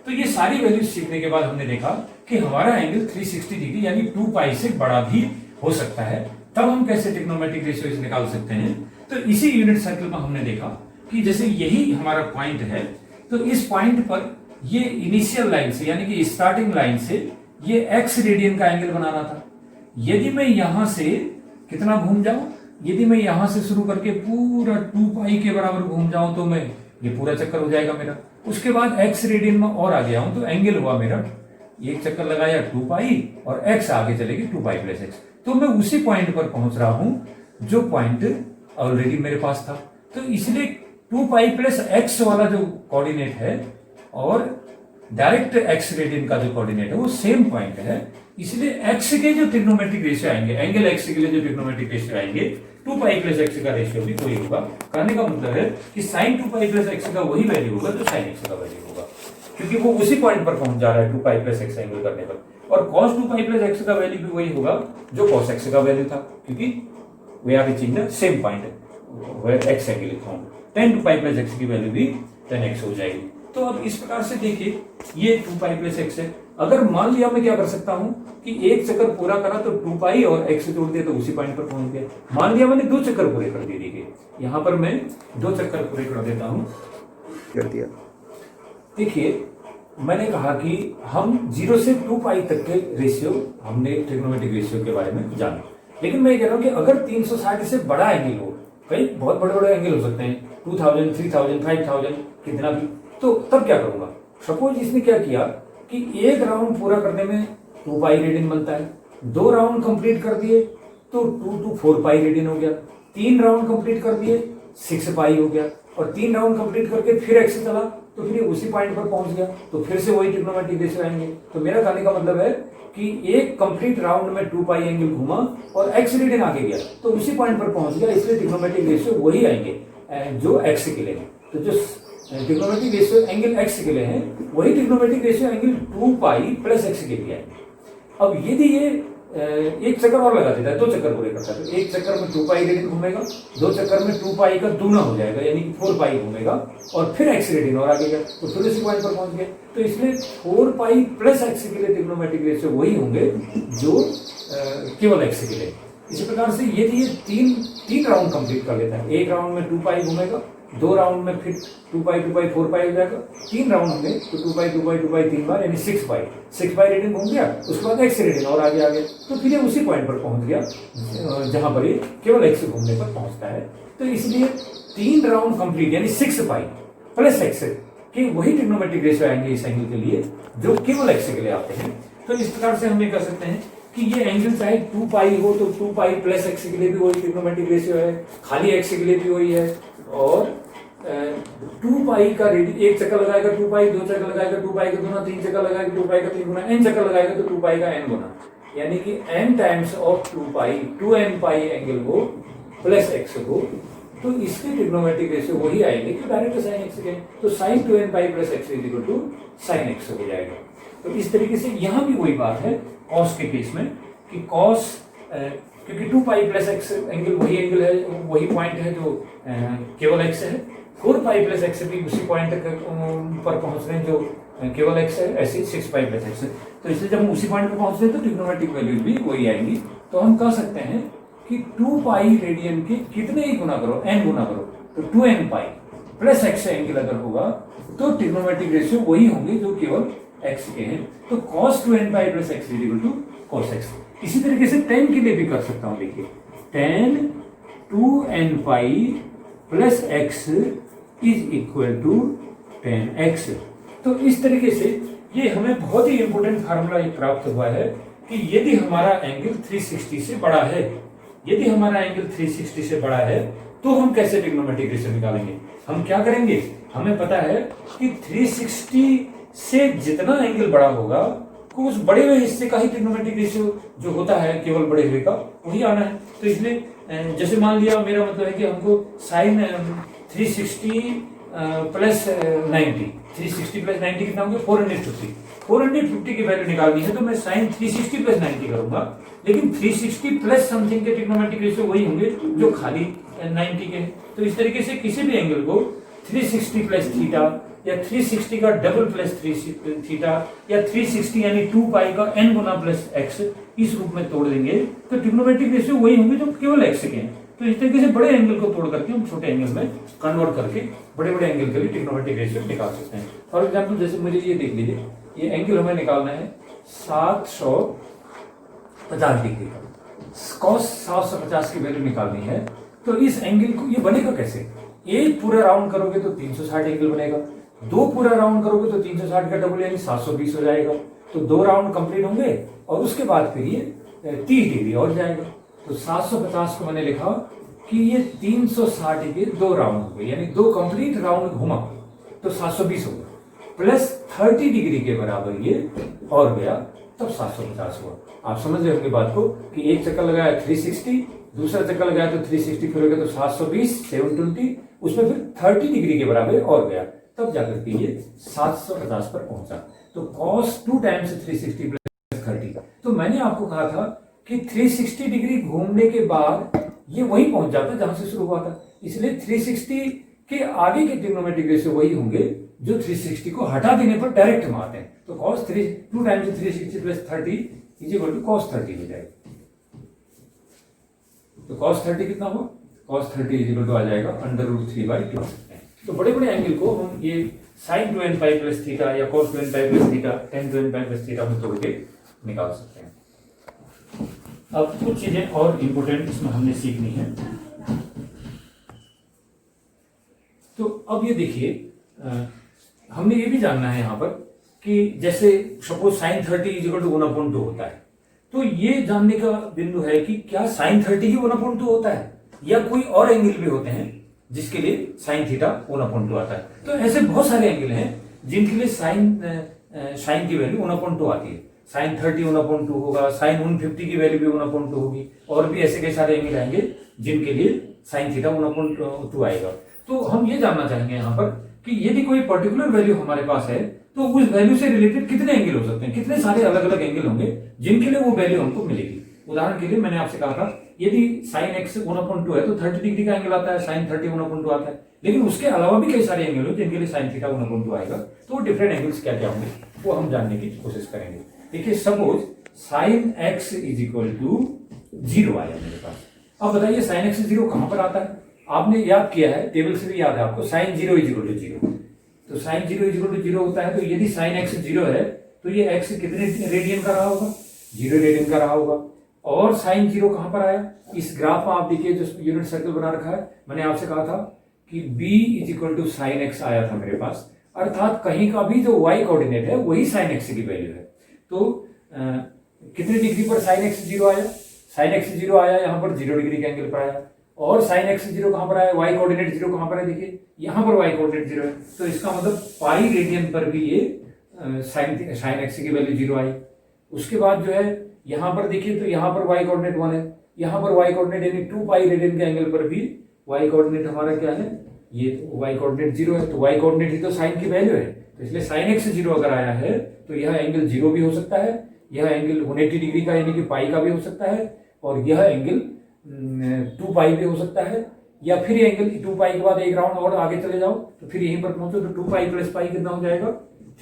तो ये सारी वैल्यूज सीखने के बाद हमने देखा कि हमारा एंगल 360 डिग्री यानी 2 पाई से बड़ा भी हो सकता है। तब हम कैसे ट्रिग्नोमेट्रिक रेशियोज निकाल सकते हैं, तो इसी यूनिट सर्किल में हमने देखा कि जैसे यही हमारा पॉइंट है, तो इस पॉइंट पर ये इनिशियल लाइन से यानी कि स्टार्टिंग लाइन से ये x रेडियन का एंगल बनाना था। यदि मैं यहां से कितना घूम जाऊं, यदि मैं यहां से शुरू करके पूरा 2 पाई के बराबर घूम जाऊं तो मैं ये पूरा चक्कर हो जाएगा मेरा। उसके बाद x रेडियन में और आ गया हूं तो एंगल हुआ मेरा, एक चक्कर लगाया 2 पाई और x आगे चलेगी 2 पाई प्लस x। तो मैं उसी पॉइंट पर पहुंच रहा हूं जो पॉइंट ऑलरेडी मेरे पास था। तो इसलिए 2 पाई प्लस x वाला जो कोऑर्डिनेट है और डायरेक्ट x रेडियन का जो कोऑर्डिनेट है वो सेम पॉइंट है। इसलिए x के जो ट्रिग्नोमेट्रिक रेशियो आएंगे, एंगल x के लिए जो ट्रिग्नोमेट्रिक रेशियो आएंगे 2 पाई प्लस x का रेशियो भी वही होगा। कहने का मतलब है कि साइन 2 पाई प्लस x का वही वैल्यू होगा जो साइन x का वैल्यू होगा, क्योंकि वो उसी पॉइंट पर पहुंच जा रहा है 2 पाई प्लस x एंगल करने पर। और cos 2 पाई प्लस x का वैल्यू भी वही होगा जो cos x का वैल्यू था, क्योंकि we are reaching the same point where x angle is found. tan 2 pi plus x की वैल्यू भी tan x हो जाएगी। तो अब इस प्रकार से देखिए ये 2 पाई प्लस x है। अगर मान लिया मैं क्या कर सकता हूं कि एक चक्कर पूरा करा तो 2 पाई और x जोड़ दिया तो उसी पॉइंट पर पहुंच गया। मान लिया मैंने 2 चक्कर पूरे कर दिए, देखिए यहां पर मैं 2 चक्कर पूरे कर देता हूं, कर दिया। देखिए मैंने कहा कि हम 0 से 2 पाई तक के रेशियो, हमने ट्रिग्नोमेट्रिक रेशियो के बारे में जाना, लेकिन मैं कह रहा हूं कि अगर 360 से बड़ा एंगल हो, कई बहुत बड़े बड़े एंगल हो सकते हैं 2000, 3000, 5000 कितना भी, तो तब क्या करूंगा। सपोज इसने क्या किया कि एक राउंड पूरा करने में 2 पाई रेडियन बनता है, 2 राउंड कंप्लीट कर दिए तो 2 to 4 पाई रेडियन हो गया, 3 राउंड कंप्लीट कर दिए 6 पाई हो गया, और 3 राउंड कंप्लीट करके फिर x चला तो फिर उसी पॉइंट पर पहुंच गया, तो फिर से वही ट्रिग्नोमेट्रिक रेशियो आएंगे। तो मेरा कहने का मतलब है कि एक कंप्लीट राउंड में 2 पाई एंगल घुमा और x रेडियन आगे गया तो उसी पॉइंट पर पहुंच गया, इसलिए ट्रिग्नोमेट्रिक रेशियो वही आएंगे जो x के लिए है। तो जो ट्रिग्नोमेट्रिक रेशियो एंगल x के लिए है वही trigonometric ratio angle 2 pi plus x के लिए आएंगे। अब यदि ये एक चक्कर और लगा देता है, 2 चक्कर पूरे करता है, तो एक चक्कर में 2 पाई रेडियन घूमेगा, 2 चक्कर में 2 पाई का दूना हो जाएगा यानी कि 4 पाई घूमेगा, और फिर x रेडियन और आगे गया तो फिर उसी पॉइंट पर पहुंच गए। तो इसलिए 4 पाई प्लस x के लिए ट्रिग्नोमेट्रिक रेशियो वही होंगे जो केवल x के लिए। इसी प्रकार से यदि ये तीन राउंड कंप्लीट कर लेता है, एक राउंड में 2 पाई घूमेगा, 2 राउंड में फिर 2 पाई 4 पाई हो जाएगा, 3 राउंड होंगे तो 2 पाई 3 बार यानी 6 पाई रीडिंग घूम गया, उसके बाद एक्स रीडिंग और आगे तो फिर ये उसी पॉइंट पर पहुंच गया जहां पर ये केवल एक्स घूमने पर पहुंचता है। तो इसलिए 3 राउंड कंप्लीट यानी 6 पाई प्लस एक्स के वही ट्रिग्नोमेट्रिक रेशियो आएंगे इस एंगल के लिए जो केवल एक्स के लिए आते हैं। तो इस प्रकार से हम ये कर सकते हैं कि ये एंगल चाहे 2 पाई हो तो 2 पाई प्लस एक्स के लिए भी वही ट्रिग्नोमेट्रिक रेशियो है, खाली एक्स के लिए भी वही है, और 2 पाई का एक चक्कर लगाएगा 2 पाई, 2 चक्कर लगाएगा 2 पाई का गुना, 3 चक्कर लगाएगा 2 पाई का 3 गुना, n चक्कर लगाएगा तो 2 पाई का n गुना, यानी कि n times of 2 pi 2n pi angle हो प्लस एक्स हो, तो इसके ट्रिग्नोमेट्रिक रेशियो वही आएंगे कि डायरेक्ट साइन एक्स के, तो sine 2n pi plus x is equal to sine x हो जाएगा। तो इस तरीके से यहां भी वही बात है कॉस के केस में कि कॉस क्योंकि 2 पाई प्लस एक्स एंगल वही एंगल है, वही पॉइंट है जो केवल एक्स है, 4 पाई प्लस एक्स भी उसी पॉइंट पर पहुंच रहे हैं जो केवल एक्स है, ऐसे 6 पाई प्लस एक्स। तो इसलिए जब हम उसी पॉइंट पर पहुंच रहे हैं तो ट्रिग्नोमेट्रिक वैल्यू भी वही आएंगी। तो हम कह सकते हैं कि 2 पाई रेडियन के कितने ही गुना करो, n गुना करो, तो 2n pi plus x angle अगर होगा तो ट्रिग्नोमेट्रिक रेशियो वही होंगे जो केवल x के हैं। तो cos 2n pi plus x is equal to cos x। इसी तरीके से tan के लिए भी कर सकता हूं, देखिए tan 2n pi plus x is equal to tan x। तो इस तरीके से ये हमें बहुत ही इंपोर्टेंट फार्मूला प्राप्त हुआ है कि यदि हमारा एंगल 360 से बड़ा है, यदि हमारा एंगल 360 से बड़ा है तो हम कैसे ट्रिग्नोमेट्रिक रेशियो निकालेंगे। हम क्या करेंगे, हमें पता है कि 360 से जितना एंगल बड़ा होगा तो उस बड़े हुए हिस्से का ही ट्रिग्नोमेट्रिक रेशियो जो होता है केवल बड़े हुए का वही आना है। तो इसलिए जैसे मान लिया, मेरा मतलब है कि हमको साइन 360 प्लस 90, 360 प्लस 90 कितना होगा 450 की वैल्यू निकालनी है, तो मैं साइन 360 प्लस 90 करूंगा, लेकिन 360 प्लस समथिंग के ट्रिग्नोमेट्रिक रेशियो वही होंगे जो खाली 90 के। तो इस तरीके से किसी भी एंगल को 360 प्लस थीटा या 360 का डबल प्लस थीटा या 360 यानी 2 पाई का n गुना प्लस एक्स इस रूप में तोड़ देंगे तो ट्रिग्नोमेट्रिक रेशियो वही होंगे जो केवल एक्स के हैं। तो इस तरीके से बड़े एंगल को तोड़ करके हम छोटे एंगल में कन्वर्ट करके बड़े बड़े एंगल के लिए ट्रिग्नोमेट्रिक रेशियो निकाल सकते हैं। फॉर एग्जाम्पल जैसे मुझे ये देख लीजिए, ये एंगल हमें निकालना है 750 डिग्री का, कॉस 750 की वैल्यू निकालनी है। तो इस एंगल को ये बनेगा कैसे, एक पूरा राउंड करोगे तो 360 एंगल बनेगा, 2 पूरा राउंड करोगे तो 360 का डबल यानी 720 हो जाएगा। तो 2 राउंड कंप्लीट होंगे और उसके बाद फिर ये 30 डिग्री और जाएगा। तो 750 को मैंने लिखा कि ये 360 के 2 राउंड हो गए, यानी 2 कंप्लीट राउंड घुमा तो 720 हो गया, प्लस 30 डिग्री के बराबर ये और गया तब 750 हुआ। आप समझ रहे होंगे बात को कि एक चक्कर लगाया 360, दूसरा चक्कर लगाया तो 360 फिर हो गया तो 720 720, उसमें फिर 30 डिग्री के बराबर और गया, तब जाकर के ये 750 पर पहुंचा। तो cos 2 टाइम्स 360 प्लस 30। तो मैंने आपको कहा था कि 360 डिग्री घूमने के बाद ये वही पहुंच जाता जहां से शुरू हुआ था, इसलिए 360 के आगे के ट्रिग्नोमेट्रिक रेशियो वही होंगे जो 360 को हटा देने पर डायरेक्ट में आते हैं। तो cos 2 times 360 plus 30 is equal to cos 30 हो जाएगा। तो cos 30 कितना हुआ, cos 30 इज इक्वल टू आ जाएगा √3/2। तो बड़े बड़े एंगल को हम ये sin 2n pi plus theta या cos 2n pi plus theta tan 2n pi plus theta में तोड़ के निकाल सकते हैं। अब कुछ चीजें और इंपोर्टेंट इसमें हमने सीखनी है। तो अब ये देखिए, हमने ये भी जानना है यहाँ पर कि जैसे suppose sin 30 is equal to 1/2 होता है, तो ये जानने का बिंदु है कि क्या sin 30 ही 1/2 होता है या कोई और एंगल भी होते हैं जिसके लिए sin थीटा 1/2 आता है। तो ऐसे बहुत सारे एंगल हैं जिनके लिए sin की वैल्यू 1/2 आती है। sin 30 1/2 होगा, sin 150 की वैल्यू भी 1/2 होगी, और भी ऐसे कई सारे एंगल आएंगे जिनके लिए sin थीटा 1/2 आएगा। तो हम ये जानना चाहेंगे यहाँ पर कि यदि कोई पर्टिकुलर वैल्यू हमारे पास है तो उस वैल्यू से रिलेटेड कितने एंगल हो सकते हैं, कितने सारे अलग अलग एंगल होंगे जिनके लिए वो वैल्यू हमको मिलेगी। उदाहरण के लिए मैंने आपसे कहा था यदि sin x 1/2 है तो 30 डिग्री का एंगल आता है, sin 30 1/2 आता है, लेकिन उसके अलावा भी कई सारे एंगल हो जिनके लिए sin थीटा 1/2 आएगा। तो डिफरेंट एंगल्स क्या क्या होंगे वो हम जानने की कोशिश करेंगे। देखिए suppose sin x is equal to 0 आया मेरे पास। अब बताइए sin x 0 कहां पर आता है। आपने याद किया है, टेबल से भी याद है आपको, साइन 0 इज इक्वल टू 0। तो साइन 0 इज इक्वल टू 0 होता है, तो यदि साइन एक्स 0 है तो ये एक्स कितने रेडियन का रहा होगा, 0 रेडियन का रहा होगा। और साइन 0 कहां पर आया, इस ग्राफ में आप देखिए जो यूनिट सर्कल बना रखा है, मैंने आपसे कहा था कि b is equal to sine x आया था मेरे पास, अर्थात कहीं का भी जो y कोऑर्डिनेट है वही साइन एक्स की वैल्यू है। तो कितने डिग्री पर साइन एक्स 0 आया, साइन एक्स 0 आया यहाँ पर 0 डिग्री के एंगल पर आया। और साइन एक्स 0 कहां पर आया, y कोऑर्डिनेट 0 कहां पर है, देखिए यहाँ पर y कोऑर्डिनेट 0 है, तो इसका मतलब पाई रेडियन पर भी ये साइन एक्स की वैल्यू 0 आई। उसके बाद जो है यहाँ पर देखिए तो यहाँ पर y कोऑर्डिनेट 1 है, यहाँ पर y कोऑर्डिनेट यानी 2 पाई रेडियन के एंगल पर भी y कोऑर्डिनेट हमारा क्या है, ये y कोऑर्डिनेट 0 है, तो y कोऑर्डिनेट ही तो साइन की वैल्यू है, तो इसलिए साइन एक्स 0 अगर आया है तो यह एंगल 0 भी हो सकता है, यह एंगल 180 डिग्री का यानी कि पाई का भी हो सकता है, और यह एंगल 2 पाई भी हो सकता है, या फिर ये एंगल 2 पाई के बाद एक राउंड और आगे चले जाओ तो फिर यहीं पर पहुंचो तो 2 पाई प्लस पाई कितना हो जाएगा,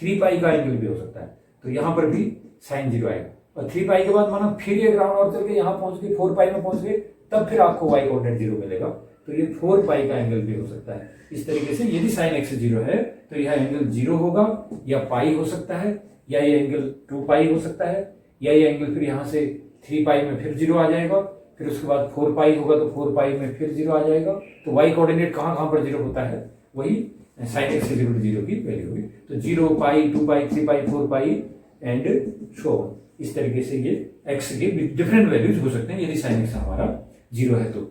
3 पाई का एंगल भी हो सकता है, तो यहाँ पर भी साइन 0 आएगा। और 3 पाई के बाद माना फिर एक राउंड और चल के यहाँ पहुंच गए 4 पाई में पहुंच गए, तब फिर आपको y कोऑर्डिनेट 0 मिलेगा, तो ये 4 पाई का एंगल भी हो सकता है। इस तरीके से यदि साइन एक्स 0 है तो यह एंगल 0 होगा, या पाई हो सकता है, या ये एंगल 2 पाई हो सकता है, या ये एंगल फिर यहाँ से 3 पाई में फिर 0 आ जाएगा, फिर उसके बाद 4 पाई होगा तो 4 पाई में फिर 0 आ जाएगा। तो y कोऑर्डिनेट कहाँ कहाँ पर 0 होता है, वही साइन एक्स 0 की वैल्यू होगी। तो 0 पाई 2 पाई 3 पाई 4 पाई एंड सो ऑन, इस तरीके से ये x के डिफरेंट वैल्यूज हो सकते हैं यदि साइन एक्स हमारा 0 है तो।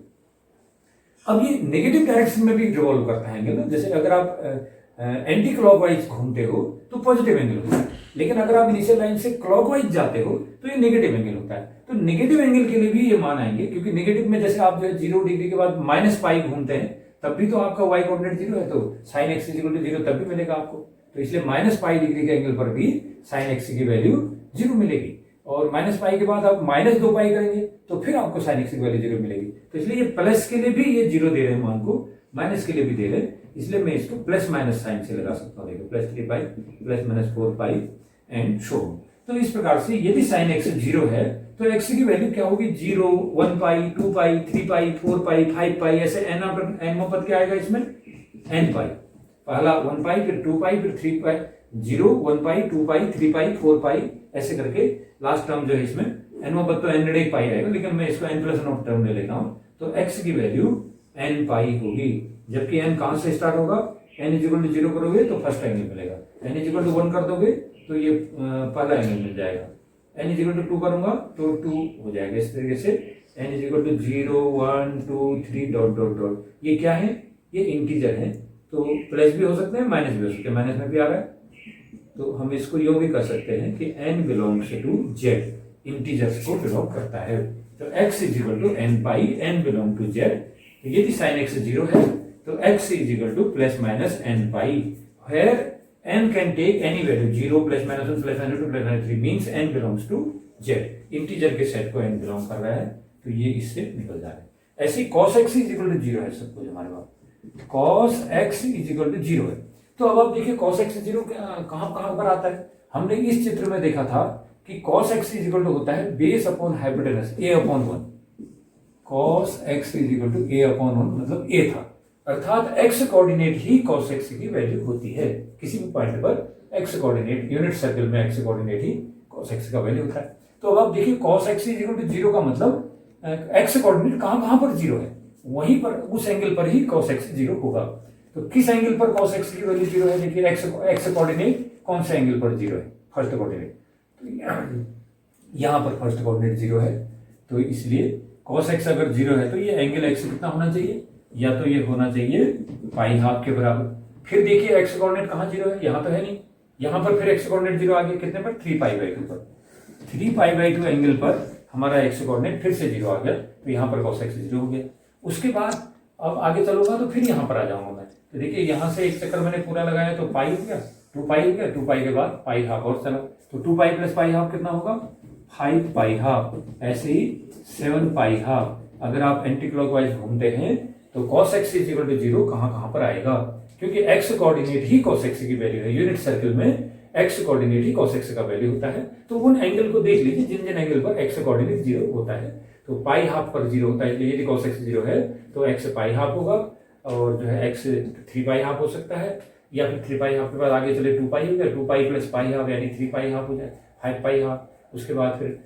अब ये नेगेटिव डायरेक्शन में भी रिवॉल्व करता है एंगल ना, जैसे अगर आप एंटी क्लॉकवाइज घूमते हो तो पॉजिटिव एंगल होता है, लेकिन अगर आप इनिशियल लाइन से क्लॉकवाइज जाते हो तो ये नेगेटिव एंगल होता है। तो नेगेटिव एंगल के लिए भी ये मान आएंगे, क्योंकि नेगेटिव में जैसे आप जो है 0 डिग्री के बाद माइनस पाई घूमते हैं तब भी तो आपका y कोऑर्डिनेट 0 है, तो साइन एक्स 0 तब भी मिलेगा आपको, तो इसलिए माइनस पाई डिग्री के एंगल पर भी साइन एक्स की वैल्यू 0 मिलेगी। और माइनस पाई के बाद आप माइनस 2 पाई करेंगे तो फिर आपको साइन एक्स की वैल्यू 0 मिलेगी। तो इसलिए ये प्लस के लिए भी ये 0 दे रहे हैं मान को, माइनस के लिए भी दे रहे हैं, इसलिए मैं इसको प्लस माइनस साइन से लगा सकता हूँ, देखो plus 3 pi plus minus 4 pi and so. तो इस प्रकार से यदि साइन एक्स 0 है तो एक्स की वैल्यू क्या होगी, 0 1 पाई 2 पाई 3 पाई 4 पाई 5 पाई, ऐसे एन पद क्या आएगा इसमें, एन पाई, पहला 1 पाई फिर 2 पाई फिर 3 पाई, 0 1 पाई 2 पाई 3 पाई 4 पाई, ऐसे करके लास्ट टर्म जो है इसमें एन पद तो एन एक पाई आएगा, लेकिन मैं इसको एन प्लस वन टर्म ले लेता हूं, तो एक्स की वैल्यू एन पाई होगी। जबकि एन कहां से स्टार्ट होगा, एन इज इक्वल टू 0 करोगे तो फर्स्ट एंगल मिलेगा, एन इज इक्वल टू 1 कर दोगे तो ये पहला एंगल मिल जाएगा, एन इज इक्वल टू 2 करूंगा तो 2 हो जाएगा। इस तरीके से n is equal to 0 1 2 3 dot dot dot, ये क्या है, ये इंटीजर है, तो प्लस भी हो सकते हैं माइनस भी हो सकते हैं, माइनस में भी आ रहा है, तो हम इसको यूं भी कर सकते हैं कि n belongs to z, integers को बिलोंग करता है, तो x is equal to n पाई, n बिलोंग टू z। यदि साइन x 0 है तो x is equal to plus minus n पाई, where n can take any value, 0 plus minus 1 plus minus 2 plus minus 3 means n belongs to z, integer के set को n belong कर रहा है, तो ये इससे निकल जा रहा है। ऐसे cos x is equal to 0 है सब कुछ हमारे पास, cos x is equal to 0 है। तो अब आप देखिए cos x 0 कहां कहां पर आता है, हमने इस चित्र में देखा था कि cos x is equal to होता है base upon hypotenuse a upon 1, cos x is equal to a upon 1 मतलब a था, अर्थात x कोऑर्डिनेट ही cos x की वैल्यू होती है, किसी भी पॉइंट पर x कोऑर्डिनेट यूनिट सर्कल में x कोऑर्डिनेट ही cos x का वैल्यू होता है। तो अब आप देखिए cos x is equal to 0 का मतलब x कोऑर्डिनेट कहां कहां पर 0 है, वहीं पर उस एंगल पर ही cos x 0 होगा। तो किस एंगल पर cos x की वैल्यू 0 है, देखिए x कोऑर्डिनेट कौन से एंगल पर 0 है, फर्स्ट कोऑर्डिनेट, तो यहाँ पर फर्स्ट कोऑर्डिनेट 0 है, तो इसलिए cos x अगर 0 है तो ये एंगल x कितना होना चाहिए, या तो ये होना चाहिए पाई हाफ के बराबर। फिर देखिए x कोऑर्डिनेट कहाँ 0 है, यहाँ तो है नहीं, यहाँ पर फिर x कोऑर्डिनेट 0 आ गया, कितने पर, 3 पाई बाई 2 पर, 3 पाई बाई 2 एंगल पर हमारा x कोऑर्डिनेट फिर से 0 आ गया, तो यहाँ पर cos x 0 हो गया। उसके बाद अब आगे चलूंगा तो फिर यहाँ पर आ जाऊंगा मैं, तो देखिए यहाँ से एक चक्कर मैंने पूरा लगाया तो पाई हो गया, 2 पाई हो गया, 2 पाई के बाद पाई हाफ और चला, तो 2 पाई प्लस पाई हाफ कितना होगा, 5 पाई हाफ, ऐसे ही 7 पाई हाफ। अगर आप एंटी क्लॉकवाइज घूमते हैं तो cos x is equal to 0 कहां कहां पर आएगा, क्योंकि x कोऑर्डिनेट ही cos x की वैल्यू है, यूनिट सर्कल में एक्स कोऑर्डिनेट ही cos x का वैल्यू होता है। तो उन एंगल को देख लीजिए जिन जिन एंगल पर एक्स कोऑर्डिनेट 0 होता है। तो पाई हाफ पर 0 होता है, इसलिए यदि cos x 0 है तो एक्स पाई हाफ होगा, और जो है एक्स 3 पाई हाफ हो सकता है, या फिर 3 पाई हाफ के बाद आगे चले 2 पाई हो गया, 2 पाई प्लस पाई हाफ यानी 3 पाई हाफ हो जाए, 5 पाई हाफ। उसके बाद फिर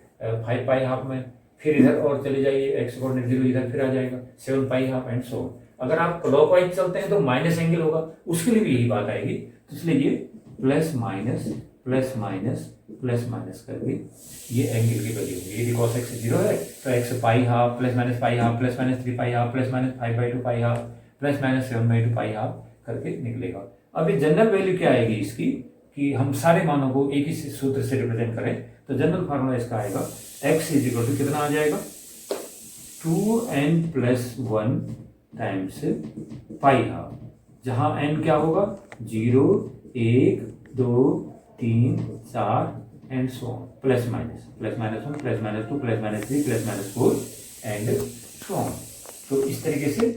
5 पाई हाफ में फिर इधर और चले जाइए, एक्स कोऑर्डिनेट 0 इधर फिर आ जाएगा 7 पाई हाफ एंड सो ऑन। अगर आप क्लॉकवाइज चलते हैं तो माइनस एंगल होगा, उसके लिए भी यही बात आएगी। तो इसलिए ये plus minus plus minus plus minus करके ये एंगल की वैल्यू होगी। यदि cos x 0 है तो x pi half plus minus pi half plus minus 3 pi half plus minus 5/2 pi half plus minus 7/2 pi half करके निकलेगा। अब ये जनरल वैल्यू क्या आएगी इसकी, कि हम सारे मानों को एक ही सूत्र से रिप्रेजेंट करें, तो जनरल फार्मूला इसका आएगा x इक्वल टू कितना आ जाएगा 2n प्लस 1 टाइम्स पाई हाफ, जहां n क्या होगा 0 1 2 3 4 and so on, plus minus 1 plus minus 2 plus minus 3 plus minus 4 and so on. तो इस तरीके से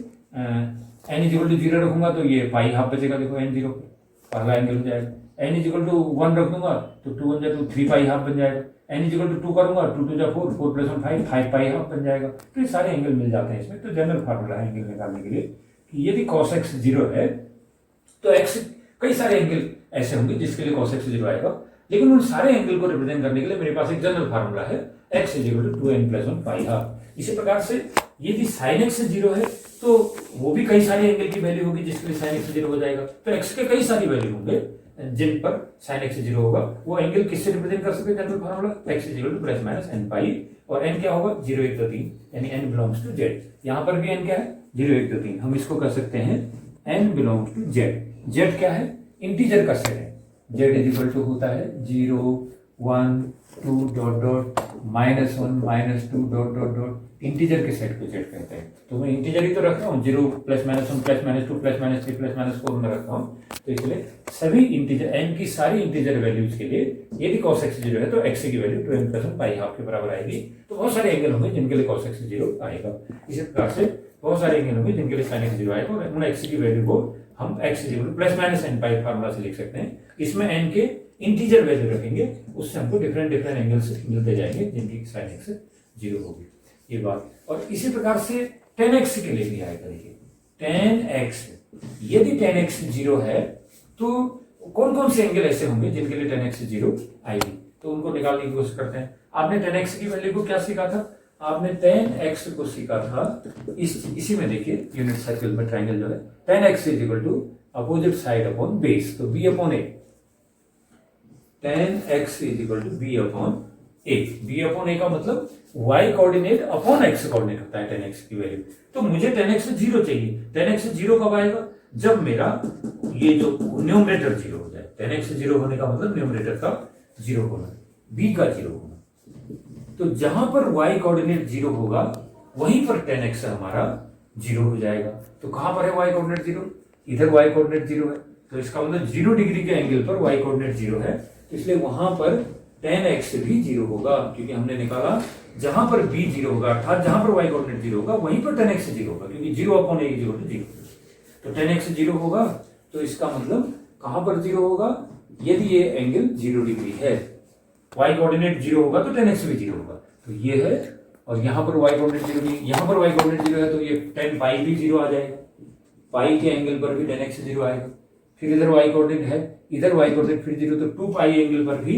n इक्वल टू 0 रखूंगा तो ये पाई हाफ बचेगा, देखो n 0 पहला एंगल हो जाएगा। n इक्वल टू 1 रख दूंगा तो 2 1 जा 2 3 पाई हाफ बन जाएगा। n इक्वल टू 2 करूंगा 2 2 जा 4 4 प्लस 1 5 पाई हाफ बन जाएगा। तो ये सारे एंगल मिल जाते हैं इसमें। तो जनरल फार्मूला है एंगल निकालने के लिए कि यदि cos x 0 है तो x कई सारे एंगल ऐसे होंगे जिसके लिए cos x 0 आएगा, लेकिन उन सारे एंगल को रिप्रेजेंट करने के लिए मेरे पास एक जनरल फार्मूला है x equal to 2n plus 1 pi half. इसी प्रकार से यदि sin x 0 है तो वो भी कई सारे एंगल की वैल्यू होगी जिसके लिए sin x 0 हो जाएगा। तो x के कई सारी वैल्यू होंगे जिन पर sin x 0 होगा। वो एंगल किससे रिप्रेजेंट कर सकते हैं general formula x equal to plus minus n पाई, और n क्या होगा 0 1 2 3 यानी n बिलोंग्स टू z। यहाँ पर भी n क्या है 0 1 2 3, हम इसको कर सकते हैं n belongs to z। z क्या है इंटीजर का सेट है, z इक्वल टू होता है 0 1 2 dot dot -1 -2 dot dot dot, integer के सेट को z कहते हैं। तो मैं इंटीजर ही तो रख रहा हूँ, 0 plus minus 1 plus minus 2 plus minus 3 plus minus 4 में रख रहा हूँ। तो इसलिए सभी इंटीजर n की सारी इंटीजर वैल्यूज के लिए यदि cos x 0 है तो x की value 2n plus 1 pi half के बराबर आएगी। तो बहुत सारे एंगल होंगे जिनके लिए cos x 0 आएगा। इसी प्रकार से बहुत सारे एंगल होंगे जिनके लिए sin x 0 आएगा, और उन x की वैल्यू को हम x equal to plus minus n pi formula से लिख सकते हैं। इसमें n के इंटीजर वैल्यू रखेंगे, उससे हमको डिफरेंट डिफरेंट एंगल्स मिलते जाएंगे जिनकी sin x 0 होगी, ये बात। और इसी प्रकार से tan x के लिए भी आएगा। देखिए tan x, यदि tan x 0 है तो कौन कौन से एंगल ऐसे होंगे जिनके लिए tan x 0 आएगी, तो उनको निकालने की कोशिश करते हैं। आपने tan x की वैल्यू को क्या सीखा था, आपने tan x को सीखा था इसी में देखिए यूनिट सर्कल में ट्रायंगल जो है tan x is equal to opposite side upon base, तो b upon a, tan x is equal to b upon a। b upon a का मतलब y coordinate upon x coordinate होता है tan x की value. तो मुझे tan x 0 चाहिए। tan x 0 कब आएगा, जब मेरा ये जो न्यूमरेटर 0 हो जाए। tan x 0 होने का मतलब न्यूमरेटर का 0 होना, b का 0 होना। तो जहां पर y कोऑर्डिनेट 0 होगा वहीं पर tan x हमारा 0 हो जाएगा। तो कहां पर है y कोऑर्डिनेट 0, इधर y कोऑर्डिनेट 0 है, तो इसका मतलब 0 डिग्री के एंगल पर y कोऑर्डिनेट 0 है, इसलिए वहां पर tan x भी 0 होगा, क्योंकि हमने निकाला जहां पर b 0 होगा, अर्थात जहां पर y कोऑर्डिनेट 0 होगा वहीं पर tan x 0 होगा, क्योंकि 0 अपॉन a इक्वल टू 0। तो tan x 0 होगा, तो इसका मतलब कहां पर 0 होगा, यदि ये एंगल 0 डिग्री है, y कोऑर्डिनेट 0 होगा तो tan x भी 0 होगा। तो ये है, और यहां पर y कोऑर्डिनेट 0 नहीं, यहां पर y कोऑर्डिनेट 0 है तो ये tan पाई भी 0 आ जाएगा, पाई के एंगल पर भी tan x 0 आएगा। फिर इधर y कोऑर्डिनेट है, इधर y कोऑर्डिनेट फिर 0, तो 2 पाई एंगल पर भी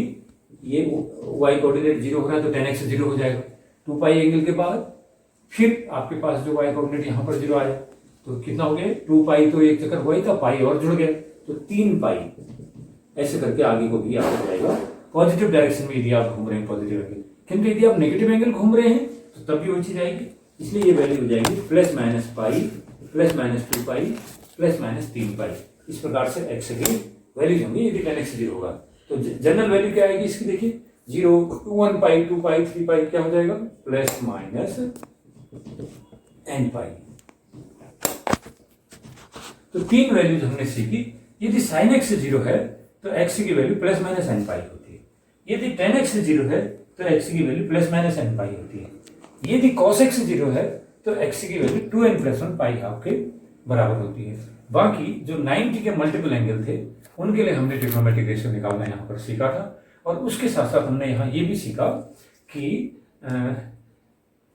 ये y कोऑर्डिनेट 0 हो रहा है तो tan x 0 हो जाएगा। 2 पाई एंगल के बाद फिर आपके पास जो y कोऑर्डिनेट यहां पर 0 आया, तो कितना हो गया 2 पाई, तो एक चक्कर हुआ था, पाई और जुड़ गया तो 3 पाई, ऐसे करके आगे को भी आ जाएगा पॉजिटिव डायरेक्शन में यदि आप घूम रहे हैं पॉजिटिव एंगल। किंतु यदि आप नेगेटिव एंगल घूम रहे हैं तो तब भी वही चीज आएगी, इसलिए ये वैल्यू हो जाएगी plus minus pi plus minus 2 pi plus minus 3 पाई। इस प्रकार से x की वैल्यू होंगी यदि tan x 0 होगा। तो जनरल वैल्यू क्या आएगी इसकी, देखिए 0 1 पाई 2 पाई 3 पाई क्या हो जाएगा प्लस माइनस n पाई। तो 3 वैल्यूज हमने सीखी। यदि sin x 0 है तो x की वैल्यू प्लस माइनस n पाई होती है, यदि tan x 0 है तो x की वैल्यू प्लस माइनस n पाई होती है, यदि cos x 0 है तो x की value 2n plus 1 pi half के बराबर होती है। बाकी जो 90 के मल्टीपल एंगल थे उनके लिए हमने ट्रिग्नोमेट्रिक रेशियो निकालना यहाँ पर सीखा था। और उसके साथ साथ हमने यहाँ ये भी सीखा कि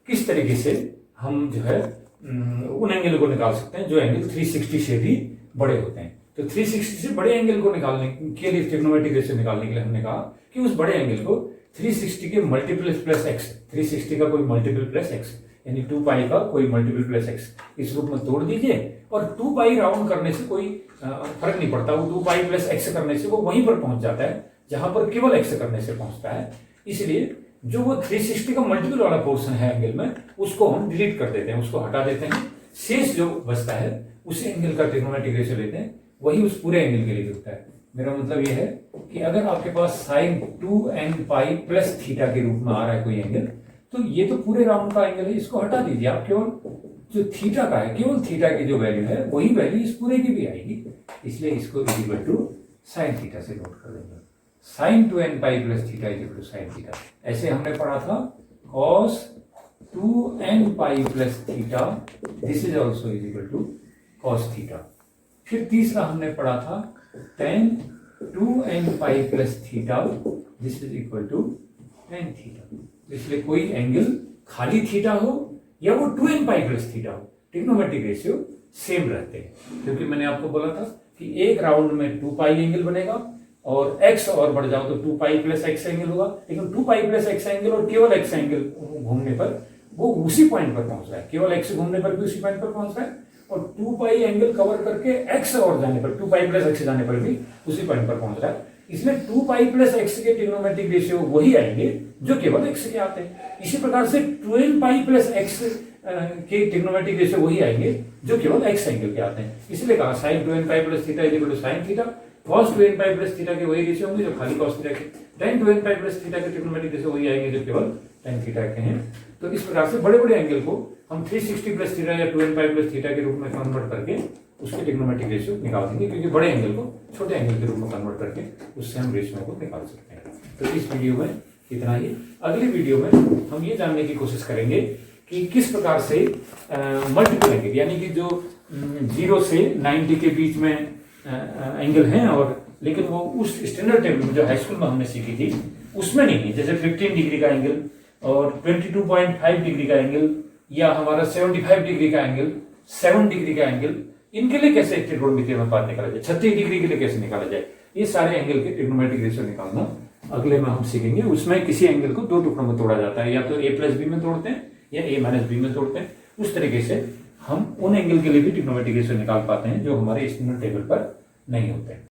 किस तरीके से हम जो है उन एंगल को निकाल सकते हैं जो एंगल 360 से भी बड़े होते हैं। तो 360 से बड़े एंगल को निकालने के लिए ट्रिग्नोमेट्रिक रेशियो निकालने के लिए हमने कहा कि उस बड़े एंगल को 360 के मल्टीपल प्लस एक्स, 360 का कोई मल्टीपल प्लस एक्स यानी 2 पाई का कोई मल्टीपल प्लस एक्स इस रूप में तोड़ दीजिए। और 2 पाई राउंड करने से कोई फर्क नहीं पड़ता, वो 2 पाई प्लस एक्स करने से वो वहीं पर पहुंच जाता है जहां पर केवल एक्स करने से पहुंचता है। इसलिए जो वो 360 का मल्टीपल वाला पोर्शन है एंगल में उसको हम डिलीट कर देते हैं, उसको हटा देते हैं। शेष जो बचता है उसी एंगल का ट्रिग्नोमेट्रिक रेशियो लेते हैं, वही उस पूरे एंगल के लिए होता है। मेरा मतलब यह है कि अगर आपके पास sine 2n pi plus theta के रूप में आ रहा है कोई एंगल, तो ये तो पूरे राउंड का एंगल है, इसको हटा दीजिए। आप केवल जो थीटा का है, केवल थीटा की जो वैल्यू है वही वैल्यू इस पूरे की भी आएगी, इसलिए इसको इक्वल टू साइन थीटा से नोट कर देंगे। Sine 2n pi plus theta equal to sine theta. ऐसे हमने पढ़ा था cos 2n pi plus theta this is also is equal to cos theta. फिर तीसरा हमने पढ़ा था tan 2n pi plus theta this is equal to tan theta. इसलिए कोई एंगल खाली थीटा हो या वो 2n पाई प्लस थीटा हो, ट्रिग्नोमेट्रिक रेशियो सेम रहते हैं। क्योंकि मैंने आपको बोला था कि एक राउंड में 2 पाई एंगल बनेगा और x और बढ़ जाओ तो 2 पाई प्लस एक्स एंगल होगा। लेकिन 2 पाई प्लस एक्स एंगल और केवल एक्स एंगल घूमने पर वो उसी पॉइंट पर पहुंच रहा है, केवल एक्स घूमने पर भी उसी पॉइंट पर पहुंच रहा है। और 2 पाई एंगल कवर करके एक्स और जाने पर 2 पाई प्लस एक्स जाने पर भी उसी पॉइंट पर पहुंच रहा है। इसलिए 2 पाई प्लस एक्स के ट्रिग्नोमेट्रिक रेशियो वही आएंगे जो केवल एक्स के आते हैं। इसी प्रकार से 2n पाई प्लस एक्स के ट्रिग्नोमेट्रिक रेशियो वही आएंगे जो केवल एक्स एंगल के आते हैं। इसलिए कहा sine 2n pi plus theta is equal to sine theta. cos 2n pi plus theta के वही रेशियो होंगे जो खाली cos थीटा के। tan 2n pi plus theta के ट्रिग्नोमेट्रिक रेशियो वही आएंगे जो केवल tan थीटा के हैं। तो इस प्रकार से बड़े बड़े एंगल को हम 360 प्लस थीटा या 2n पाई प्लस थीटा के रूप में कन्वर्ट करके उसके ट्रिग्नोमेट्रिक रेशियो निकाल देंगे, क्योंकि बड़े एंगल को छोटे एंगल के रूप में कन्वर्ट करके उससे हम रेशियो को निकाल सकते हैं। तो इस वीडियो में इतना ही। अगली वीडियो में हम ये जानने की कोशिश करेंगे कि किस प्रकार से मल्टीपल एंगल यानी कि जो 0 से 90 के बीच में एंगल हैं और लेकिन वो उस स्टैंडर्ड टेबल में जो हाई स्कूल में हमने सीखी थी उसमें नहीं है, जैसे 15 डिग्री का एंगल और 22.5 डिग्री का एंगल या हमारा 75 डिग्री का एंगल, 7 डिग्री का एंगल, इनके लिए कैसे ट्रिग्नोमेट्री में पार्ट निकाला जाए, 36 डिग्री के लिए कैसे निकाला जाए, ये सारे एंगल के ट्रिग्नोमेट्रिक रेशियो निकालना अगले में हम सीखेंगे। उसमें किसी एंगल को 2 टुकड़ों में तोड़ा जाता है, या तो a प्लस बी में तोड़ते हैं या a माइनस बी में तोड़ते हैं। उस तरीके से हम उन एंगल के लिए भी ट्रिग्नोमेट्रिक रेशियो निकाल पाते हैं जो हमारे स्टैंडर्ड टेबल पर नहीं होते हैं।